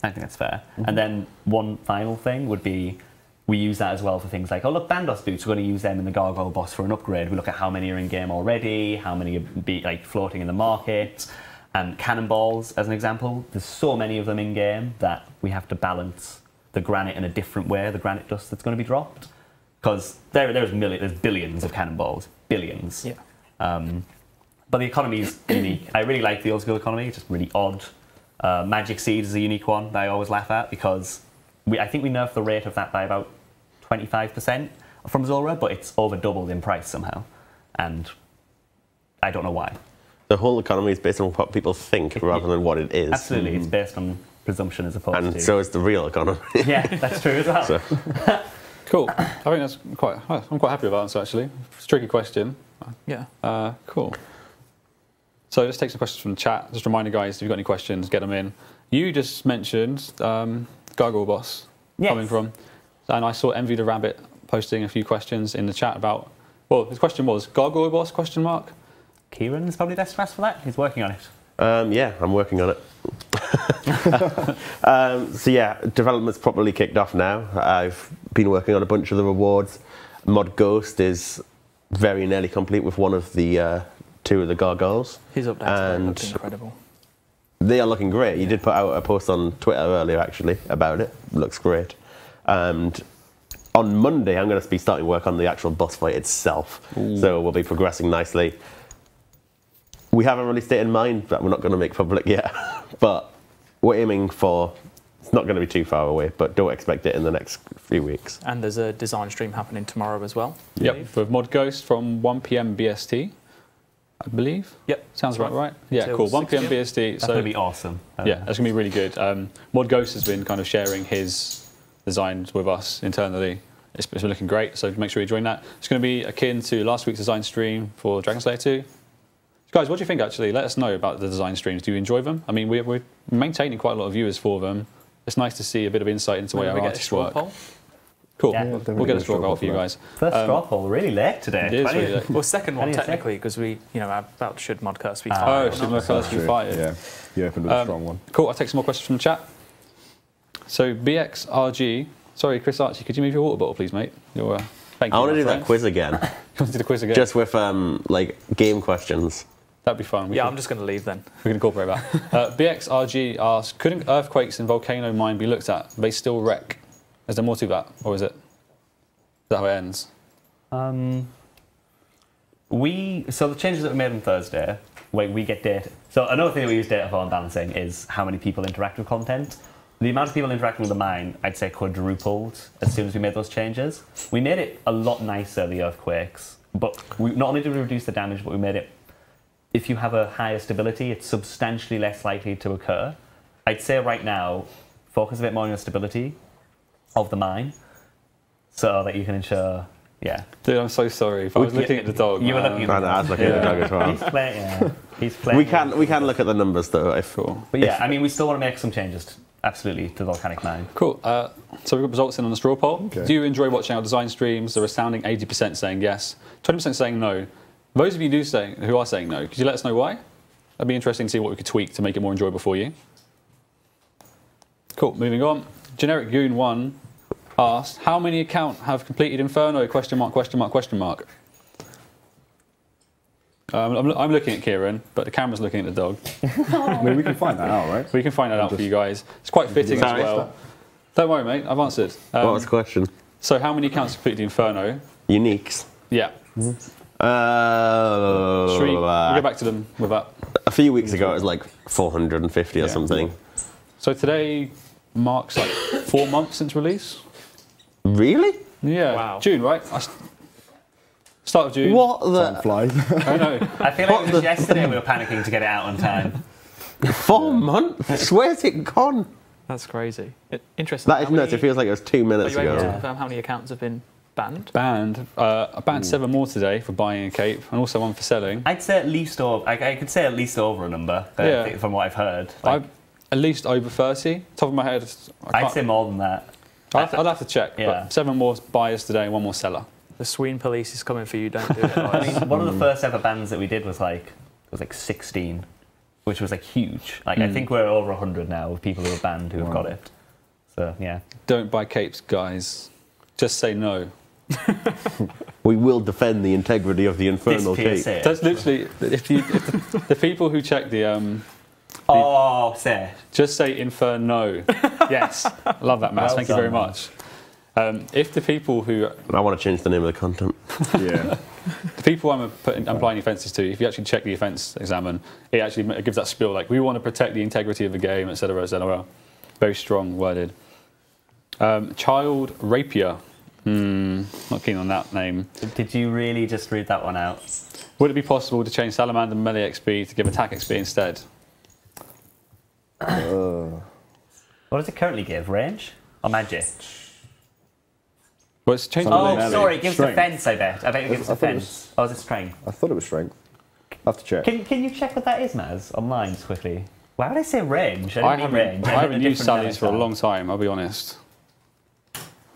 I think that's fair. And then one final thing would be we use that as well for things like, oh look, Bandos boots, we're going to use them in the Gargoyle boss for an upgrade. We look at how many are in game already, how many are floating in the market. And cannonballs, as an example, there's so many of them in game that we have to balance the granite in a different way, the granite dust that's going to be dropped, because there's billions of cannonballs, billions. Yeah. But the economy is unique. I really like the old school economy. It's just really odd. Magic Seeds is a unique one that I always laugh at because I think we nerfed the rate of that by about 25% from Zora, but it's over doubled in price somehow, and I don't know why. The whole economy is based on what people think rather than what it is. Absolutely, it's based on presumption as opposed to... And so is the real economy. Yeah, that's true as well. So. Cool. I think that's I'm quite happy with that answer, actually. It's a tricky question. Yeah. Cool. So let's take some questions from the chat. Just a reminder, guys, if you've got any questions, get them in. You just mentioned Gargoyle Boss coming from, and I saw Envy the Rabbit posting a few questions in the chat about, well, his question was, Gargoyle Boss, question mark? Kieran's probably best to ask for that. He's working on it. Yeah, I'm working on it. So yeah, development's properly kicked off now. I've been working on a bunch of the rewards. Mod Ghost is very nearly complete with one of the two of the gargoyles. His updates look incredible. They are looking great. You did put out a post on Twitter earlier, actually, about it. Looks great. And on Monday, I'm going to be starting work on the actual boss fight itself. Ooh. So we'll be progressing nicely. We haven't released it in mind that we're not going to make public yet, but we're aiming for, it's not going to be too far away, but don't expect it in the next few weeks. And there's a design stream happening tomorrow as well. Yep, with Mod Ghost from 1 PM BST, I believe. Yep. Sounds about right. Yeah, cool. 1 PM BST. That's going to be awesome. Yeah, that's going to be really good. Mod Ghost has been kind of sharing his designs with us internally. It's been looking great, so make sure you join that. It's going to be akin to last week's design stream for Dragon Slayer 2. Guys, what do you think, actually? Let us know about the design streams. Do you enjoy them? I mean, we're maintaining quite a lot of viewers for them. It's nice to see a bit of insight into the way our artists work. Poll? Cool. Yeah. We'll get a straw poll for you guys. First straw poll, really late today. It is really late. Well, second one, technically, because we, about should Mod Curse be fired? Oh, should Mod Curse be fired? Yeah, you opened with a strong one. Cool, I'll take some more questions from the chat. So, BXRG, sorry, Chris Archie, could you move your water bottle, please, mate? Thank you. I want to do that quiz again. You want to do the quiz again? Just with, like, game questions. That'd be fun. I'm just going to leave then. We can incorporate that. BXRG asks, couldn't earthquakes in Volcano Mine be looked at? They still wreck. Is there more to that, or is that how it ends? So the changes that we made on Thursday, where we get data. So another thing that we use data for in balancing is how many people interact with content. The amount of people interacting with the mine, I'd say, quadrupled as soon as we made those changes. We made it a lot nicer, the earthquakes, but not only did we reduce the damage, but we made it, if you have a higher stability, it's substantially less likely to occur. I'd say right now, focus a bit more on the stability of the mine so that you can ensure, Dude, I'm so sorry. If I was looking at the dog. You were looking at the dog. I was looking at the dog as well. He's playing. We can look at the numbers, though. But yeah, I mean, we still want to make some changes, absolutely, to the Volcanic Mine. Cool. So we've got results in on the straw poll. Okay. Do you enjoy watching our design streams? They're astounding 80% saying yes, 20% saying no. Those of you who are saying no, could you let us know why? That'd be interesting to see what we could tweak to make it more enjoyable for you. Cool, moving on. Generic Goon 1 asked, how many accounts have completed Inferno? Question mark, question mark, question mark. I'm looking at Kieran, but the camera's looking at the dog. I mean, we can find that out, right? We can find that out for you guys. It's quite fitting as well. Don't worry, mate, I've answered. What was the question? So how many accounts have completed Inferno? Uniques. Yeah. Should we go back to them with that? A few weeks ago, it was like 450 or something. So today marks like 4 months since release. Really? Yeah. Wow. June, right? Start of June. What the? Time flies. I know. I feel like it was yesterday we were panicking to get it out on time. 4 months? Where's it gone? That's crazy. Interesting. That is nuts. It feels like it was 2 minutes Are you able to ago. confirm how many accounts have been banned? Banned. I banned 7 more today for buying a cape, and also 1 for selling. I'd say at least over. I could say at least over a number. From what I've heard. At least over 30. Top of my head, I'd say more than that. I'd have to check. But 7 more buyers today and 1 more seller. The Sween police is coming for you. Don't do it. I mean, one of the first ever bans that we did was like 16, which was like huge. Like I think we're over 100 now of people who are banned who have got it. So yeah. Don't buy capes, guys. Just say no. We will defend the integrity of the Infernal cape. That's literally if the people who check the Oh, say it. Just say Inferno. Yes. Love that, Matt. Well Thank you very done, much. If the people who... I want to change the name of the content. Yeah. The people I'm applying offences to, if you actually check the offence examine, it actually gives that spiel like, we want to protect the integrity of the game, etc., etc. Very strong worded. Child rapier. Not keen on that name. Did you really just read that one out? Would it be possible to change Salamander melee XP to give attack XP instead? What does it currently give? Range? Or magic? Well, it's changed Something Oh, melee. sorry, it gives Strength. defense, I bet. I bet it gives I thought it defense. Oh, is it strength? I thought it was strength. I have to check. Can you check what that is, Maz, online just quickly? Why would I say range? I didn't mean range. haven't A used different Sally's for a melee long time, I'll be honest.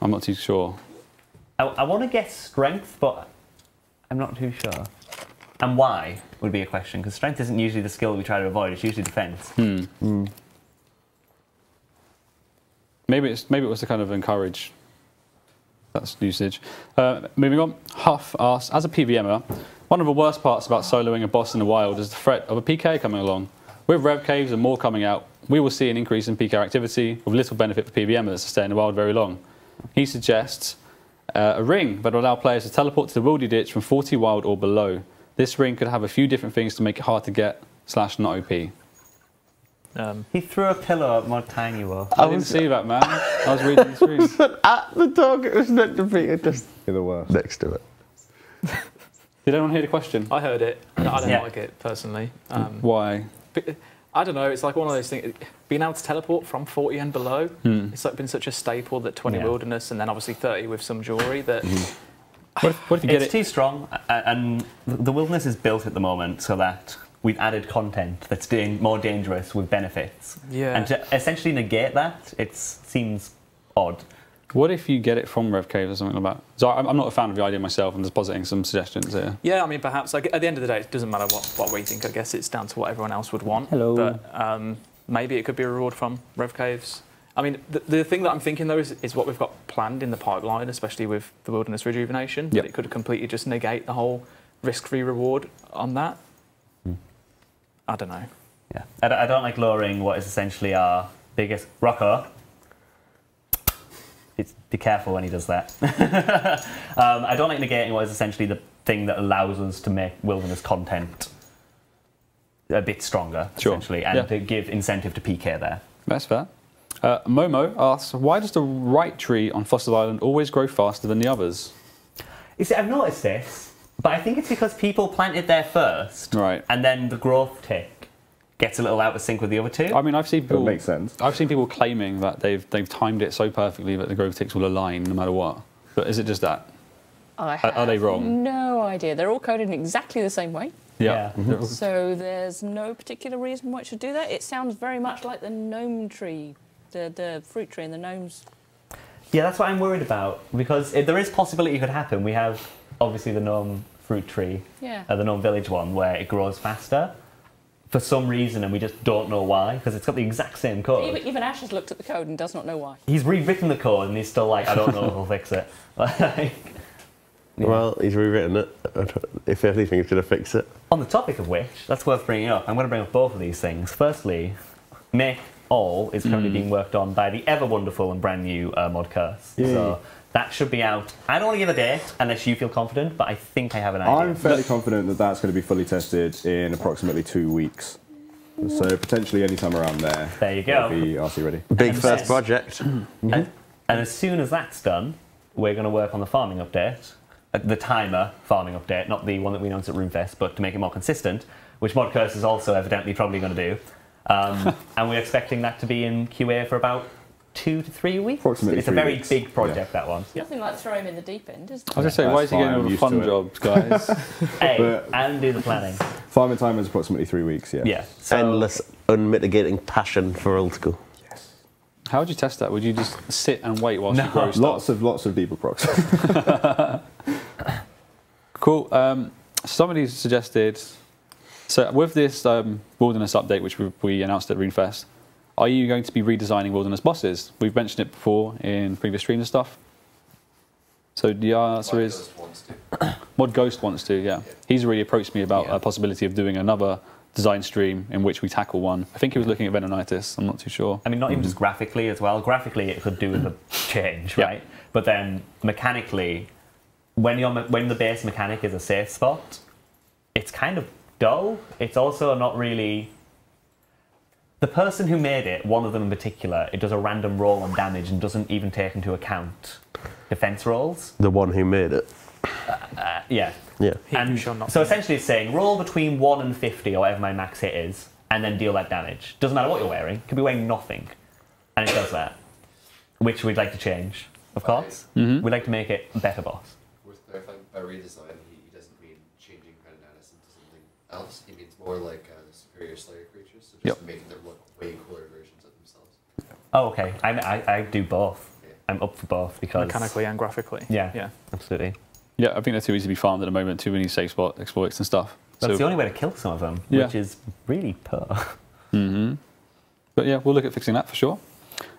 I'm not too sure. style. I want to guess strength, but I'm not too sure. And why would be a question, because strength isn't usually the skill we try to avoid, it's usually defense. Maybe it was to kind of encourage that's usage. Moving on, Huff asks, as a PVMer, one of the worst parts about soloing a boss in the wild is the threat of a PK coming along. With rev caves and more coming out, we will see an increase in PK activity with little benefit for PVMers to stay in the wild very long. He suggests a ring that will allow players to teleport to the wildy ditch from 40 wild or below. This ring could have a few different things to make it hard to get / not OP. He threw a pillow at my tiny wall. I didn't see that, man. I was reading the screen. At the dog, it was meant to be just You're the worst. next to it. Did anyone hear the question? I heard it. I don't Yeah. like it personally. Why? But I don't know. It's like one of those things. Being able to teleport from 40 and below, it's like been such a staple that 20 wilderness and then obviously 30 with some jewelry that. What if you get It's it? too strong, and the wilderness is built at the moment so that we've added content that's more dangerous with benefits. Yeah. And to essentially negate that, it seems odd. What if you get it from rev caves or something like that? So I'm not a fan of the idea myself. I'm just positing some suggestions here. Yeah, I mean, perhaps like, at the end of the day, it doesn't matter what we think. I guess it's down to what everyone else would want. Hello. But maybe it could be a reward from rev caves. I mean, the thing that I'm thinking though is what we've got planned in the pipeline, especially with the wilderness rejuvenation. Yep. That it could completely just negate the whole risk-free reward on that. I don't know. Yeah, I don't like lowering what is essentially our biggest Rocco. Be careful when he does that. I don't like negating what is essentially the thing that allows us to make wilderness content a bit stronger, essentially, and to give incentive to PK there. That's fair. Momo asks, why does the right tree on Fossil Island always grow faster than the others? You see, I've noticed this, but I think it's because people planted there first, Right. and then the growth tick gets a little out of sync with the other two. I mean, I've seen people. That makes sense. I've seen people claiming that they've timed it so perfectly that the growth ticks will align no matter what. But is it just that? Are they wrong? No idea. They're all coded in exactly the same way. Yeah. So there's no particular reason why it should do that. It sounds very much like the gnome tree, the fruit tree and the gnomes. Yeah, that's what I'm worried about, because there is possibility it could happen. We have, obviously, the gnome fruit tree, the gnome village one, where it grows faster for some reason, and we just don't know why, because it's got the exact same code. Even Ash has looked at the code and does not know why. He's rewritten the code, and he's still like, I don't know if he'll fix it. Well, he's rewritten it. If anything, he's going to fix it. On the topic of which, that's worth bringing up. I'm going to bring up both of these things. Firstly, Make All is currently being worked on by the ever wonderful and brand new Mod Curse. Yay. So that should be out. I don't want to give a date unless you feel confident, but I think I have an idea. I'm fairly confident that that's going to be fully tested in approximately 2 weeks. So potentially any time around there. There you go. It'll be RC ready. Big And first yes. project. And as soon as that's done, we're going to work on the farming update, the timer farming update, not the one that we announced at RuneFest, but to make it more consistent, which Mod Curse is also evidently probably going to do. And we're expecting that to be in QA for about 2 to 3 weeks. Approximately It's a 3 very weeks. big project, that one. Nothing like throw him in the deep end, is I there? was going to say, why is he getting all the used fun to it. jobs, guys? Hey, and do the planning. Farming time is approximately 3 weeks, yeah. Yeah. So, Endless, unmitigating passion for old school. How would you test that? Would you just sit and wait whilst you grow stuff? Lots of deeper procs. Cool. Somebody suggested, so with this wilderness update, which we announced at RuneFest, are you going to be redesigning wilderness bosses? We've mentioned it before in previous streams and stuff. So the answer is, Mod Ghost wants to, yeah. He's already approached me about a possibility of doing another design stream in which we tackle one. I think he was looking at Venonitis. I'm not too sure. I mean, not even just graphically as well. Graphically, it could do with a change, right? But then mechanically, when the base mechanic is a safe spot, it's kind of dull. It's also not really. The person who made it, one of them in particular, it does a random roll on damage and doesn't even take into account defense rolls. The one who made it. Yeah. Yeah. And so essentially it's saying roll between 1 and 50 or whatever my max hit is, and then deal that damage. Doesn't matter what you're wearing. It could be wearing nothing. And it does that. Which we'd like to change, of course. We'd like to make it a better boss. Worth clarifying, by redesign, he doesn't mean changing Venonitis into something else. He means more like superior Slayer creatures, so just making them look way cooler versions of themselves. Oh, okay. I do both. Yeah. I'm up for both because mechanically and graphically. Yeah, absolutely. Yeah, I think they're too easy to be farmed at the moment. Too many safe spot exploits and stuff. That's the only way to kill some of them, which is really poor. But yeah, we'll look at fixing that for sure.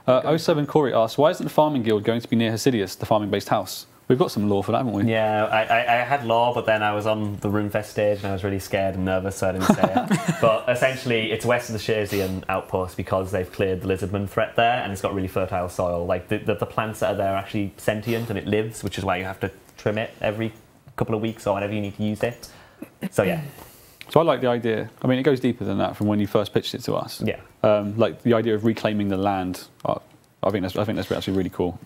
07 Corey asks, why isn't the farming guild going to be near Hasidius, the farming-based house? We've got some lore for that, haven't we? Yeah, I had lore, but then I was on the RuneFest stage and I was really scared and nervous, so I didn't say it. But essentially, it's west of the Shazian outpost because they've cleared the lizardman threat there, and it's got really fertile soil. Like the plants that are there are actually sentient and it lives, which is why you have to trim it every couple of weeks or whenever you need to use it. So yeah. So I like the idea. I mean, it goes deeper than that from when you first pitched it to us. Yeah. Like the idea of reclaiming the land. I think that's actually really cool.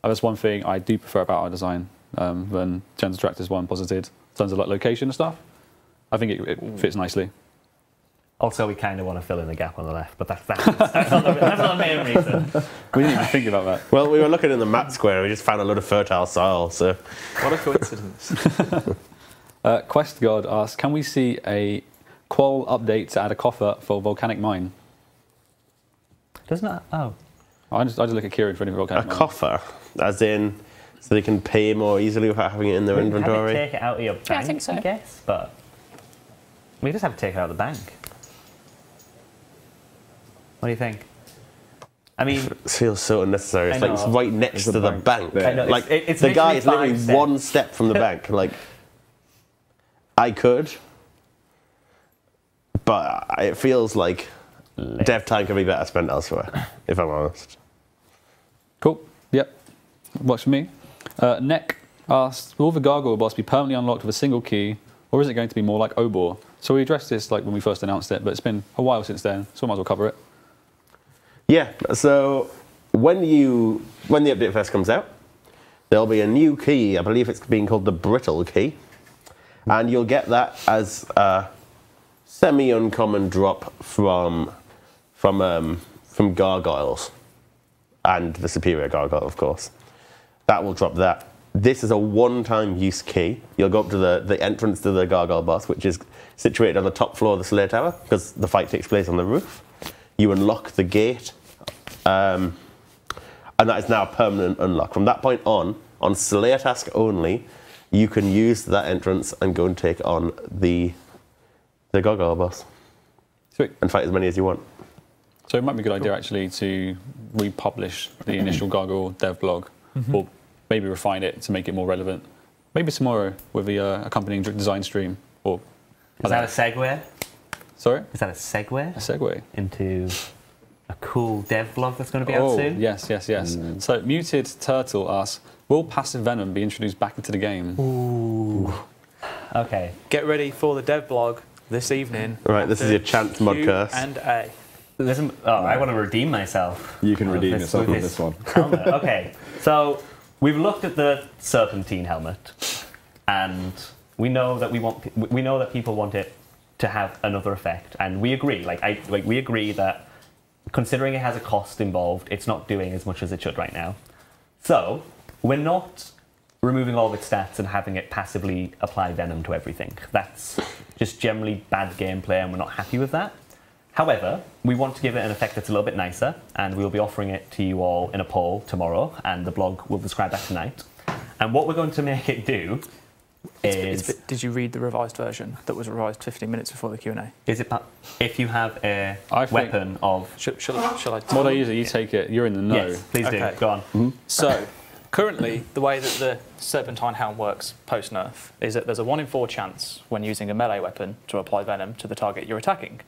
That's one thing I do prefer about our design than Jen's Tractors one posited in terms of like location and stuff. I think it fits nicely. Also, we kind of want to fill in the gap on the left, but that's not the main reason. We didn't even think about that. Well, we were looking in the map square and we just found a lot of fertile soil, so... What a coincidence. Quest God asks, can we see a qual update to add a coffer for Volcanic Mine? Doesn't it? Oh. I just look at Kieran for any Volcanic Mine. A coffer? As in, so they can pay more easily without having it in their inventory? Take it out of your bank, I think so. I guess, but... We just have to take it out of the bank. What do you think? I mean... It feels so unnecessary. It's like it's right next to the bank. Yeah. I know, Like, it's the guy is literally literally 5 one step from the bank. Like, I could, but it feels like dev time can be better spent elsewhere, if I'm honest. Cool. Yep. Works for me. Neck asks, will the Gargoyle boss be permanently unlocked with a single key, or is it going to be more like Obor? So we addressed this like when we first announced it, but it's been a while since then, so we might as well cover it. Yeah, so when the update first comes out, there'll be a new key. I believe it's being called the Brittle Key. And you'll get that as a semi-uncommon drop from Gargoyles. And the Superior Gargoyle, of course. That will drop that. This is a one-time use key. You'll go up to the entrance to the Gargoyle boss, which is situated on the top floor of the Slayer Tower, because the fight takes place on the roof. You unlock the gate, and that is now a permanent unlock. From that point on Slayer task only, you can use that entrance and go and take on the Gargoyle boss. Sweet. And fight as many as you want. So it might be a good idea actually to republish the initial Gargoyle dev blog, or maybe refine it to make it more relevant. Maybe tomorrow with the accompanying design stream. Or is that a segue? Sorry? Is that a segue? A segue into a cool dev blog that's going to be out soon? Yes. So Muted Turtle asks, will passive venom be introduced back into the game? Ooh. Okay. Get ready for the dev blog this evening. Right, this is your chance mod curse. Q&A. Listen, I want to redeem myself. You can redeem yourself with this one. Helmet. Okay, so we've looked at the Serpentine helmet, and we know that people want it to have another effect, and we agree. We agree that considering it has a cost involved, it's not doing as much as it should right now. So we're not removing all of its stats and having it passively apply venom to everything. That's just generally bad gameplay, and we're not happy with that. However, we want to give it an effect that's a little bit nicer, and we'll be offering it to you all in a poll tomorrow, and the blog will describe that tonight. And what we're going to make it do is... Did you read the revised version that was revised 15 minutes before the Q&A? Is it if you have a weapon of... Shall I... What I usually, you take it, you're in the know. Yes, please do. Okay. Go on. So, Currently, the way that the Serpentine Helm works post-nerf is that there's a 1 in 4 chance when using a melee weapon to apply venom to the target you're attacking.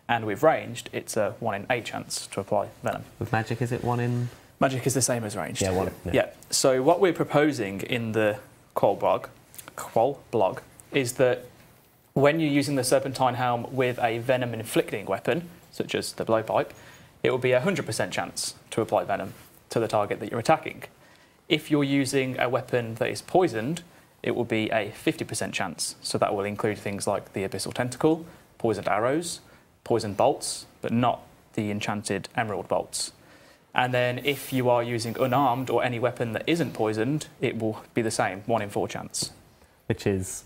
And with ranged, it's a 1 in 8 chance to apply venom. With magic, is it 1 in? Magic is the same as ranged. Yeah, 1. Yeah. So what we're proposing in the Qual blog is that when you're using the Serpentine Helm with a venom-inflicting weapon, such as the blowpipe, it will be a 100% chance to apply venom to the target that you're attacking. If you're using a weapon that is poisoned, it will be a 50% chance. So that will include things like the Abyssal Tentacle, poisoned arrows, poisoned bolts, but not the enchanted emerald bolts. And then if you are using unarmed or any weapon that isn't poisoned, it will be the same, 1 in 4 chance. Which is,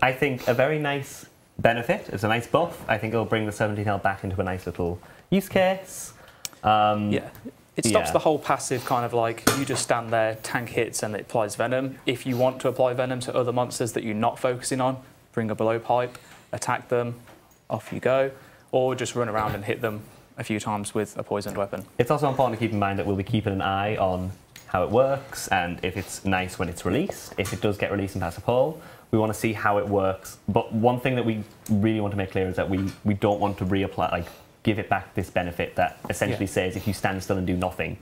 I think, a very nice benefit. It's a nice buff. I think it'll bring the 17L back into a nice little use case. Yeah. It stops the whole passive kind of like, you just stand there, tank hits, and it applies venom. If you want to apply venom to other monsters that you're not focusing on, bring a blowpipe, attack them, off you go. Or just run around and hit them a few times with a poisoned weapon. It's also important to keep in mind that we'll be keeping an eye on how it works and if it's nice when it's released. If it does get released and pass a poll, we want to see how it works. But one thing that we really want to make clear is that we don't want to reapply, like, give it back this benefit that essentially says if you stand still and do nothing,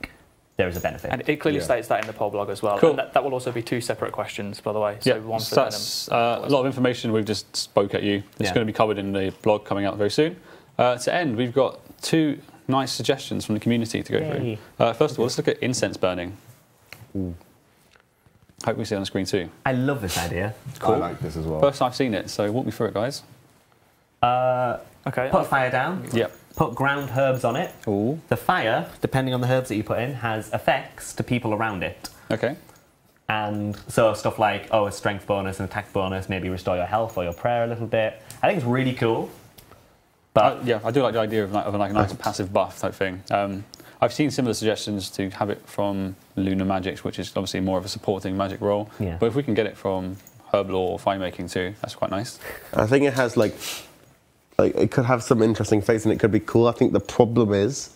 there is a benefit. And it clearly states that in the poll blog as well. Cool. And that will also be 2 separate questions, by the way. So one for that's a lot of information we've just spoke at you. It's going to be covered in the blog coming out very soon. To end, we've got 2 nice suggestions from the community to go through. First of all, let's look at incense burning. Ooh. Hope we see it on the screen too. I love this idea. Cool. I like this as well. First time I've seen it, so walk me through it, guys. Okay. Put fire down. Yep. Put ground herbs on it. Ooh. The fire, depending on the herbs that you put in, has effects to people around it. Okay. And so stuff like, a strength bonus, an attack bonus, maybe restore your health or your prayer a little bit. I think it's really cool. But yeah, I do like the idea of like a nice passive buff type thing. I've seen similar suggestions to have it from Lunar Magics, which is obviously more of a supporting magic role. Yeah. But if we can get it from herb lore or fire making too, that's quite nice. I think it has like it could have some interesting face and it could be cool. I think the problem is,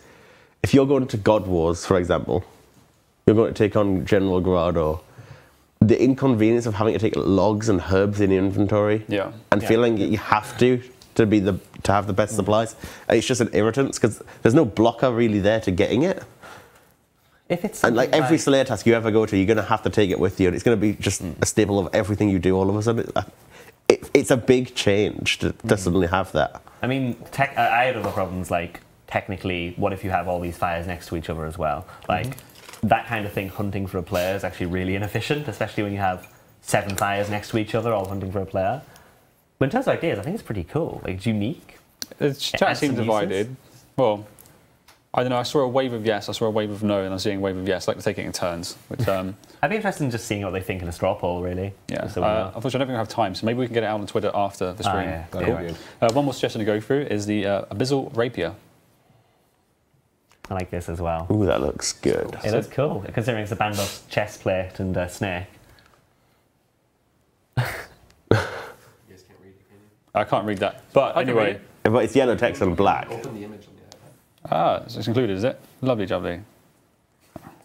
if you're going to God Wars, for example, you're going to take on General Grado, the inconvenience of having to take logs and herbs in your inventory, and feeling you have to have the best supplies, it's just an irritant because there's no blocker really there to getting it. If it's and like every Slayer task you ever go to, you're going to have to take it with you, and it's going to be just a staple of everything you do all of a sudden. It's a big change to suddenly have that. I mean, I had other problems, like, technically, what if you have all these fires next to each other as well? Like, that kind of thing, hunting for a player is actually really inefficient, especially when you have 7 fires next to each other, all hunting for a player. But in terms of ideas, I think it's pretty cool. Like, it's unique. The chat seems divided. Well, I don't know, I saw a wave of yes, I saw a wave of no, and I'm seeing a wave of yes. I like to take it in turns. Which, I'd be interested in just seeing what they think in a straw poll, really. Yeah. Unfortunately, I don't think we have time, so maybe we can get it out on Twitter after the stream. Yeah. Cool. One more suggestion to go through is the Abyssal Rapier. I like this as well. Ooh, that looks good. It looks cool, considering it's a Bandos chest plate and a snake. You guys can't read it, can you? I can't read that. But anyway. But it's yellow text and black. Open the image on the iPad. Ah, so it's included, is it? Lovely jubbly.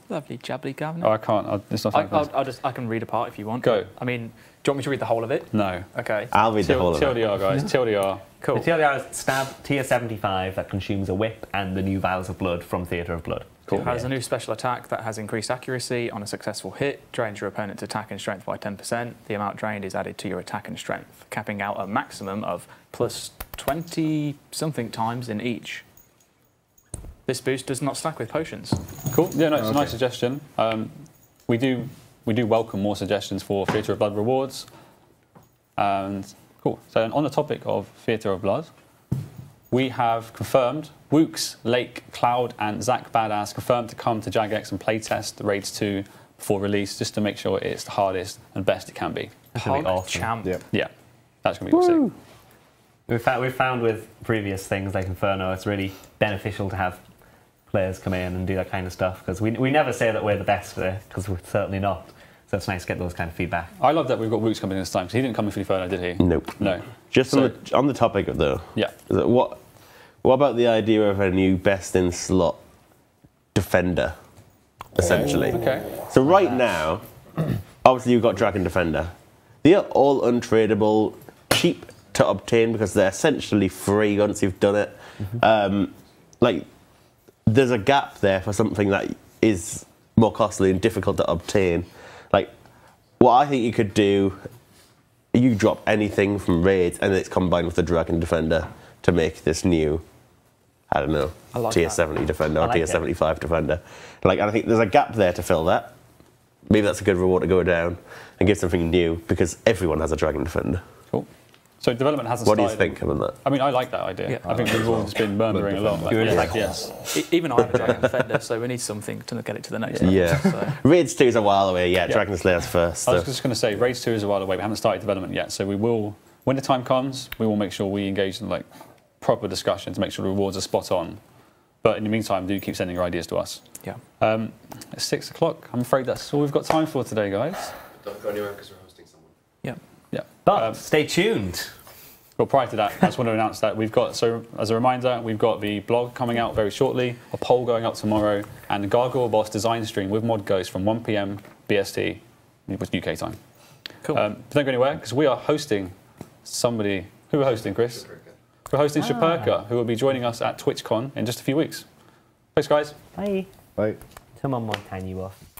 Lovely jabbly Gavin. Oh, I can't. It's not I can read a part if you want. Go. I mean, do you want me to read the whole of it? No. Okay. I'll read the whole of it. TLDR, guys. TLDR. Cool. The TLDR is stab tier 75 that consumes a whip and the new vials of blood from Theatre of Blood. Cool. It has a new special attack that has increased accuracy on a successful hit, drains your opponent's attack and strength by 10%. The amount drained is added to your attack and strength, capping out a maximum of plus 20-something times in each. This boost does not stack with potions. Cool. Yeah, no, it's a nice suggestion. We do welcome more suggestions for Theatre of Blood rewards. And cool. So on the topic of Theatre of Blood, we have confirmed Wooks, Lake, Cloud, and Zach Badass confirmed to come to Jagex and playtest Raids 2 before release, just to make sure it's the hardest and best it can be. Hog champ. Yeah, that's going to be sick. We've found with previous things like Inferno, it's really beneficial to have players come in and do that kind of stuff, because we never say that we're the best for it, because we're certainly not. So it's nice to get those kind of feedback. I love that we've got Wooks coming in this time, because he didn't come in for Inferno, did he? Nope. No. Just on the topic of though. Yeah. What about the idea of a new best in slot defender? essentially. Okay. So right now, obviously you've got Dragon Defender. They are all untradeable, cheap to obtain because they're essentially free once you've done it. Like, there's a gap there for something that is more costly and difficult to obtain. Like, what I think you could do, you drop anything from raids and it's combined with the Dragon Defender to make this new, I don't know, tier 70 Defender or tier 75 Defender. Like, and I think there's a gap there to fill that. Maybe that's a good reward to go down and give something new because everyone has a Dragon Defender. Cool. So development hasn't started. started. What do you think about that? I mean, I like that idea. Yeah. I think we've all just been murmuring a lot. Like, yes. Even I have a Dragon Defender, so we need something to get it to the next level. Yeah. So. Raids 2 is a while away. Yeah, Dragon Slayer's first. I was just going to say, Raids 2 is a while away. We haven't started development yet, so we will. When the time comes, we will make sure we engage in like proper discussion to make sure the rewards are spot on. But in the meantime, do keep sending your ideas to us. Yeah. It's 6 o'clock. I'm afraid that's all we've got time for today, guys. Don't go anywhere because we're hosting someone. Yeah. Yeah. But stay tuned. Well, prior to that, I just want to announce that we've got, so as a reminder, we've got the blog coming out very shortly, a poll going up tomorrow, and the Gargoyle Boss design stream with Mod Ghost from 1 PM BST, with UK time. Cool. But don't go anywhere, because we are hosting somebody. Who are hosting, Chris? We're hosting Shaperka, who will be joining us at TwitchCon in just a few weeks. Thanks, guys. Bye. Bye. Come on, Mod, you off.